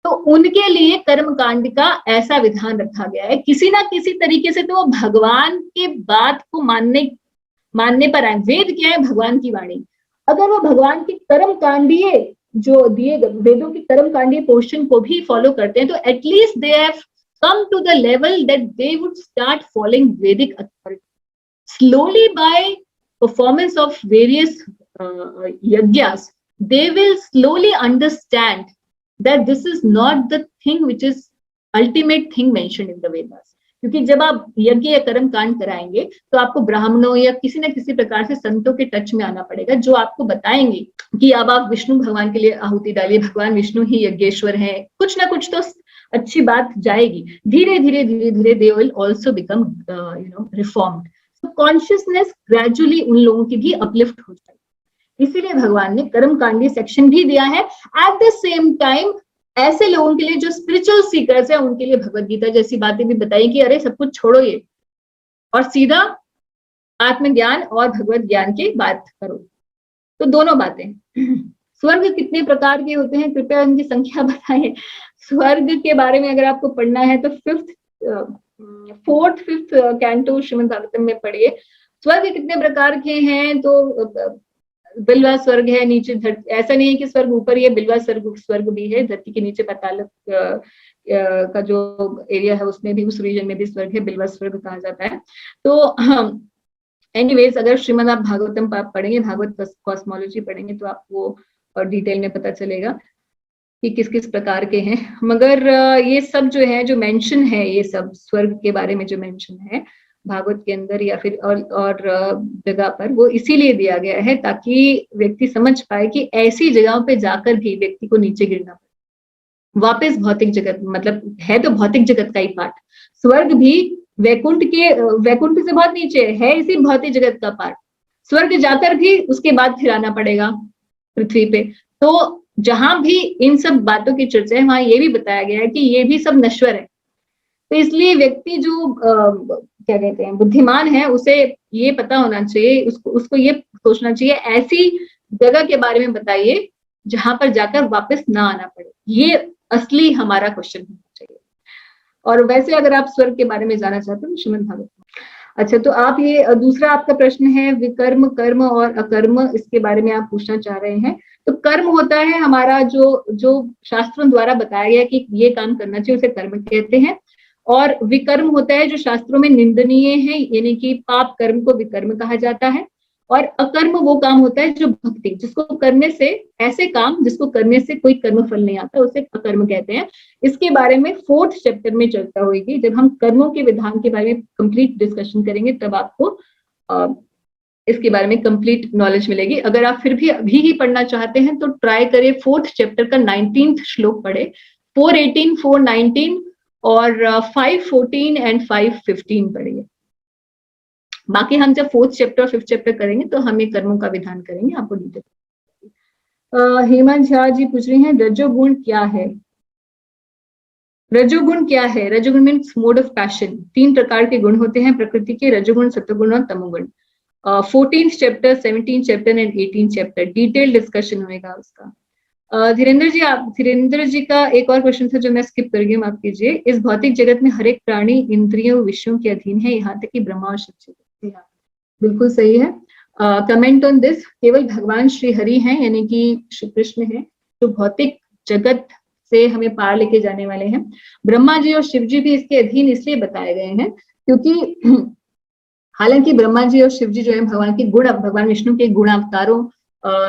तो उनके लिए कर्म कांड का ऐसा विधान रखा गया है, किसी ना किसी तरीके से तो वो भगवान के बात को मानने पर आए। वेद क्या है? भगवान की वाणी। अगर वो भगवान की कर्म कांडीय जो दिए वेदों की कर्म कांडीय पोर्शन को भी फॉलो करते हैं, तो at least they have come to the level that they would start following Vedic authority. Slowly, by performance of various yajnas, they will slowly understand that this is not the thing which is ultimate thing mentioned in the Vedas. क्योंकि जब आप यज्ञ या कर्म कांड कराएंगे तो आपको ब्राह्मणों या किसी न किसी प्रकार से संतों के टच में आना पड़ेगा, जो आपको बताएंगे कि अब आप विष्णु भगवान के लिए आहुति डालिए, भगवान विष्णु ही यज्ञेश्वर है। कुछ ना कुछ तो अच्छी बात जाएगी। धीरे धीरे they will also become reformed. So consciousness gradually उन लोगों की भी अपलिफ्ट हो जाएगी। इसीलिए भगवान ने कर्म कांडीय सेक्शन भी दिया है। एट द सेम टाइम ऐसे लोगों के लिए जो स्पिरिचुअल सीकर्स है, उनके लिए भगवत गीता जैसी बातें भी बताई कि अरे सब कुछ छोड़ो ये और सीधा आत्मज्ञान और भगवत ज्ञान की बात करो। तो दोनों बातें। स्वर्ग कितने प्रकार के होते हैं, कृपया उनकी संख्या बताएं। स्वर्ग के बारे में अगर आपको पढ़ना है तो 4th 5th canto Shrimad Bhagavatam में पढ़िए। स्वर्ग कितने प्रकार के हैं, तो बिल्वा स्वर्ग है, नीचे धरती, ऐसा नहीं है कि स्वर्ग ऊपर ही है, बिल्वा स्वर्ग भी है, धरती के नीचे पाताल का जो एरिया है उसमें भी, उस रीजन में भी स्वर्ग है, बिल्वा स्वर्ग कहा जाता है। तो एनीवेज अगर श्रीमद् आप भागवतम पढ़ेंगे, भागवत कॉस्मोलॉजी पढ़ेंगे तो आपको और डिटेल में पता चलेगा कि किस किस प्रकार के हैं। मगर ये सब जो है, जो मेंशन है, ये सब स्वर्ग के बारे में जो मेंशन है भागवत के अंदर या फिर और जगह पर, वो इसीलिए दिया गया है ताकि व्यक्ति समझ पाए कि ऐसी जगहों पे जाकर भी व्यक्ति को नीचे गिरना पड़े, वापस भौतिक जगत, मतलब है तो भौतिक जगत का ही पार्ट। स्वर्ग भी वैकुंठ से बहुत नीचे है, इसी भौतिक जगत का पार्ट। स्वर्ग जाकर भी उसके बाद फिर आना पड़ेगा पृथ्वी पे। तो जहां भी इन सब बातों की चर्चा है, वहां ये भी बताया गया है कि ये भी सब नश्वर है। तो इसलिए व्यक्ति जो क्या कहते हैं बुद्धिमान है, उसे ये पता होना चाहिए, उसको ये सोचना चाहिए ऐसी जगह के बारे में बताइए जहां पर जाकर वापस ना आना पड़े। ये असली हमारा क्वेश्चन होना चाहिए। और वैसे अगर आप स्वर्ग के बारे में जानना चाहते हो श्रीमद् भागवत। अच्छा, तो आप ये दूसरा आपका प्रश्न है विकर्म, कर्म और अकर्म, इसके बारे में आप पूछना चाह रहे हैं। तो कर्म होता है हमारा जो शास्त्रों द्वारा बताया गया कि ये काम करना चाहिए, उसे कर्म कहते हैं। और विकर्म होता है जो शास्त्रों में निंदनीय है, यानी कि पाप कर्म को विकर्म कहा जाता है। और अकर्म वो काम होता है जो भक्ति, जिसको करने से, ऐसे काम जिसको करने से कोई कर्म फल नहीं आता, उसे अकर्म कहते हैं। इसके बारे में 4th चैप्टर में चर्चा होगी। जब हम कर्मों के विधान के बारे में कंप्लीट डिस्कशन करेंगे तब आपको इसके बारे में कंप्लीट नॉलेज मिलेगी। अगर आप फिर भी अभी ही पढ़ना चाहते हैं तो ट्राई करिए 4th चैप्टर का 19th श्लोक पढ़े, 418, 419 और 514 एंड 515 पढ़िए। बाकी हम जब 4th चैप्टर और 5th चैप्टर करेंगे तो हम ये कर्मों का विधान करेंगे, आपको डिटेल। हेमा झा जी पूछ रही हैं रजोगुण क्या है। रजोगुण क्या है? रजोगुण मीन्स मोड ऑफ पैशन। 3 प्रकार के गुण होते हैं प्रकृति के, रजोगुण, सत्वगुण और तमोगुण। 14th chapter, 17th chapter and 18th chapter detail discussion होगा उसका। धीरेन्द्र जी का एक और क्वेश्चन था जो मैं स्किप कर गई, माफ कीजिए। इस भौतिक जगत में हर एक प्राणी इंद्रियों विषयों के अधीन है, यहाँ तक कि ब्रह्मा और शिव जी। बिल्कुल सही है। कमेंट ऑन दिस, केवल भगवान श्री हरि हैं, यानी कि श्री कृष्ण हैं, जो भौतिक जगत से हमें पार लेके जाने वाले हैं। ब्रह्मा जी और शिव जी भी इसके अधीन इसलिए बताए गए हैं क्योंकि हालांकि ब्रह्मा जी और शिव जी जो है भगवान के गुण, भगवान विष्णु के गुण अवतारों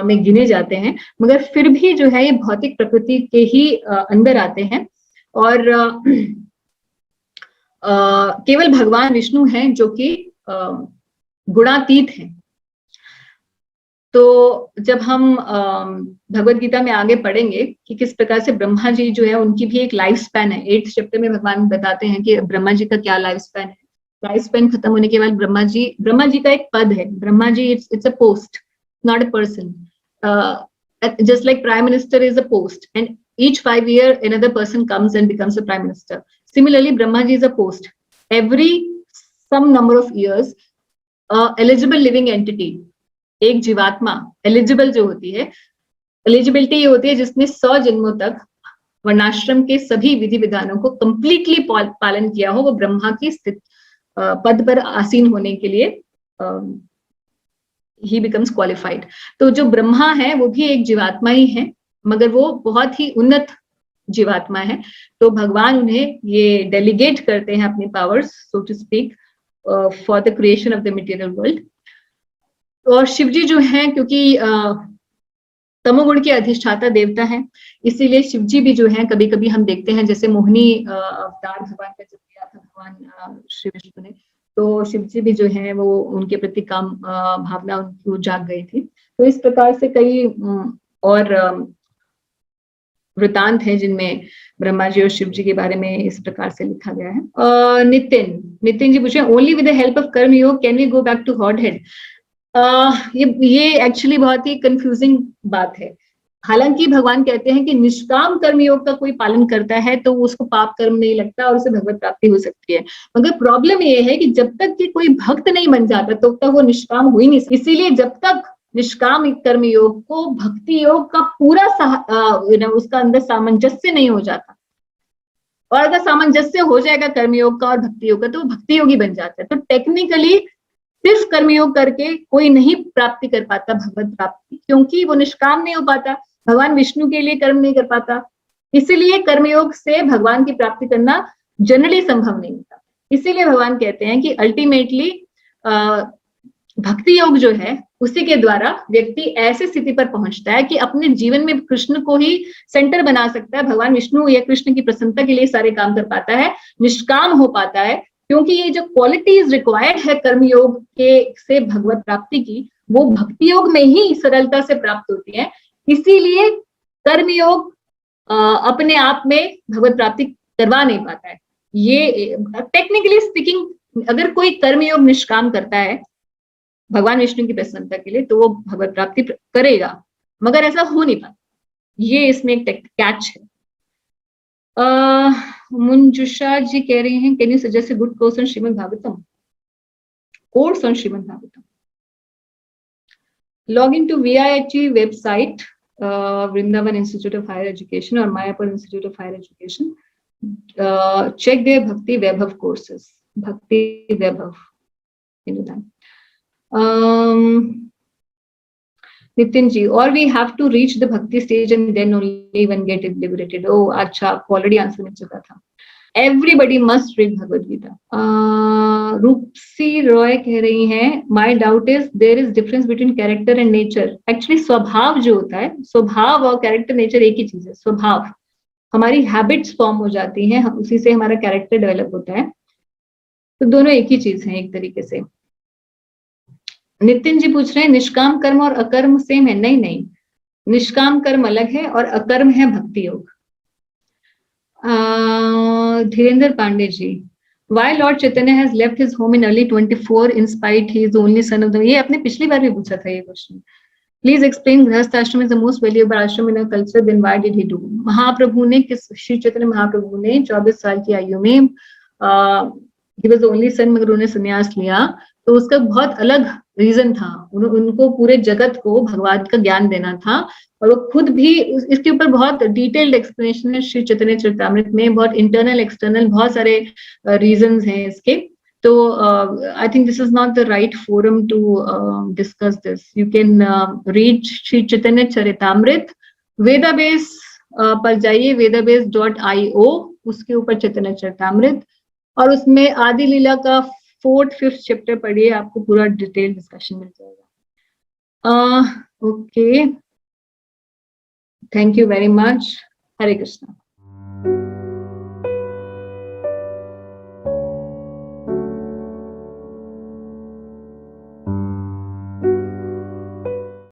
में गिने जाते हैं, मगर फिर भी जो है ये भौतिक प्रकृति के ही अंदर आते हैं। और केवल भगवान विष्णु हैं जो कि गुणातीत हैं। तो जब हम भगवत गीता में आगे पढ़ेंगे कि किस प्रकार से ब्रह्मा जी जो है उनकी भी एक लाइफ स्पैन है। 8th चैप्टर में भगवान बताते हैं कि ब्रह्मा जी का क्या लाइफ स्पैन है। लाइफ स्पैन खत्म होने के बाद ब्रह्मा जी का एक पद है। Brahma ji it's a post, not a person. Just like prime minister is a post and each 5 years another person comes and becomes a prime minister. Similarly, Brahma ji is a post. Every some number of years, eligible living entity, एक जीवात्मा eligible जो होती है, eligibility ये होती है जिसने 100 जन्मों तक वर्णाश्रम के सभी विधि विधानों को कंप्लीटली पालन किया हो, वो ब्रह्मा की स्थित पद पर आसीन होने के लिए ही बिकम्स क्वालिफाइड। तो जो ब्रह्मा है वो भी एक जीवात्मा ही है, मगर वो बहुत ही उन्नत जीवात्मा है। तो भगवान उन्हें ये डेलीगेट करते हैं अपनी powers, so to speak, for the creation of the material world. और शिव जी जो हैं, क्योंकि तमोगुण के अधिष्ठाता देवता हैं, इसीलिए शिव जी भी जो हैं कभी कभी हम देखते हैं, जैसे मोहिनी अवतार भगवान का जब लिया था भगवान श्री विष्णु ने, तो शिव जी भी जो है वो उनके प्रति काम भावना उनकी जाग गई थी। तो इस प्रकार से कई और वृतांत है जिनमें ब्रह्मा जी और शिव जी के बारे में इस प्रकार से लिखा गया है। नितिन जी पूछे, only with the help of karma yoga can we go back to Godhead? ये एक्चुअली बहुत ही कंफ्यूजिंग बात है। हालांकि भगवान कहते हैं कि निष्काम कर्म योग का कोई पालन करता है तो उसको पाप कर्म नहीं लगता और उसे भगवत प्राप्ति हो सकती है। मगर प्रॉब्लम ये है कि जब तक कि कोई भक्त नहीं बन जाता तब तक वो निष्काम हो ही नहीं सकता। इसीलिए जब तक निष्काम कर्म योग को भक्ति योग का पूरा उसका अंदर सामंजस्य नहीं हो जाता, और अगर सामंजस्य हो जाएगा कर्मयोग का और भक्ति योग का तो वो भक्ति योगी बन जाता है। तो टेक्निकली सिर्फ कर्मयोग करके कोई नहीं प्राप्ति कर पाता भगवत प्राप्ति, क्योंकि वो निष्काम नहीं हो पाता, भगवान विष्णु के लिए कर्म नहीं कर पाता। इसीलिए कर्मयोग से भगवान की प्राप्ति करना जनरली संभव नहीं होता। इसीलिए भगवान कहते हैं कि अल्टीमेटली भक्ति योग जो है उसी के द्वारा व्यक्ति ऐसी स्थिति पर पहुंचता है कि अपने जीवन में कृष्ण को ही सेंटर बना सकता है, भगवान विष्णु या कृष्ण की प्रसन्नता के लिए सारे काम कर पाता है, निष्काम हो पाता है। क्योंकि ये जो क्वालिटीज रिक्वायर्ड है कर्मयोग के से भगवत प्राप्ति की, वो भक्ति योग में ही सरलता से प्राप्त होती है। इसीलिए कर्मयोग अपने आप में भगवत प्राप्ति करवा नहीं पाता है। ये टेक्निकली स्पीकिंग, अगर कोई कर्मयोग निष्काम करता है भगवान विष्णु की प्रसन्नता के लिए तो वो भगवत प्राप्ति करेगा, मगर ऐसा हो नहीं पाता। ये इसमें एक कैच है। मुंजुषा जी कह रही हैं, can you suggest a good course on Shrimad Bhagavatam? Course on Shrimad Bhagavatam, log in to VIHE website, Vrindavan institute of higher education और Mayapur institute of higher education, check their Bhakti Vaibhav courses, Bhakti Vaibhav, you know that. Nitin ji, or we have to reach the Bhakti stage and then only one get it liberated. Oh, अच्छा, आपको already answer मिल चुका था. Everybody must read Bhagavad Gita. रूपसी रॉय कह रही हैं, my doubt is there is difference between character and nature. Actually स्वभाव जो होता है, स्वभाव और character nature एक ही चीज है। स्वभाव हमारी हैबिट्स फॉर्म हो जाती हैं, उसी से हमारा कैरेक्टर डेवलप होता है, तो दोनों एक ही चीज है एक तरीके से। नितिन जी पूछ रहे हैं निष्काम कर्म और अकर्म सेम है? नहीं नहीं, निष्काम कर्म अलग है और अकर्म है bhakti yoga. Dhirendra Pandey ji, why Lord Chaitanya has left his home in early 24 in spite he is only son of the, ये आपने पिछली बार भी पूछा था ये क्वेश्चन। प्लीज एक्सप्लेन, गृहस्थ आश्रम is the most valuable ashram in a culture, then why did he do? Mahaprabhu ने श्री चैतन्य महाप्रभु ने 24 साल की आयु में ही वाज ओनली सन, मगर उन्होंने संन्यास लिया, तो उसका बहुत अलग रीजन था। उनको पूरे जगत को भगवान का ज्ञान देना था, और वो खुद भी इसके ऊपर बहुत डिटेल्ड एक्सप्लेनेशन है श्री चैतन्य चरितामृत में, बहुत इंटरनल एक्सटर्नल बहुत सारे रीजंस हैं इसके। तो I think this is not the right forum to discuss this. You can read Shri Chaitanya Charitamrita, Vedabase पर जाइए, वेदाबेस.io, उसके ऊपर चैतन्य चरितामृत, और उसमें आदि लीला का 4th 5th चैप्टर पढ़िए, आपको पूरा डिटेल डिस्कशन मिल जाएगा। Okay, thank you very much. Hare Krishna.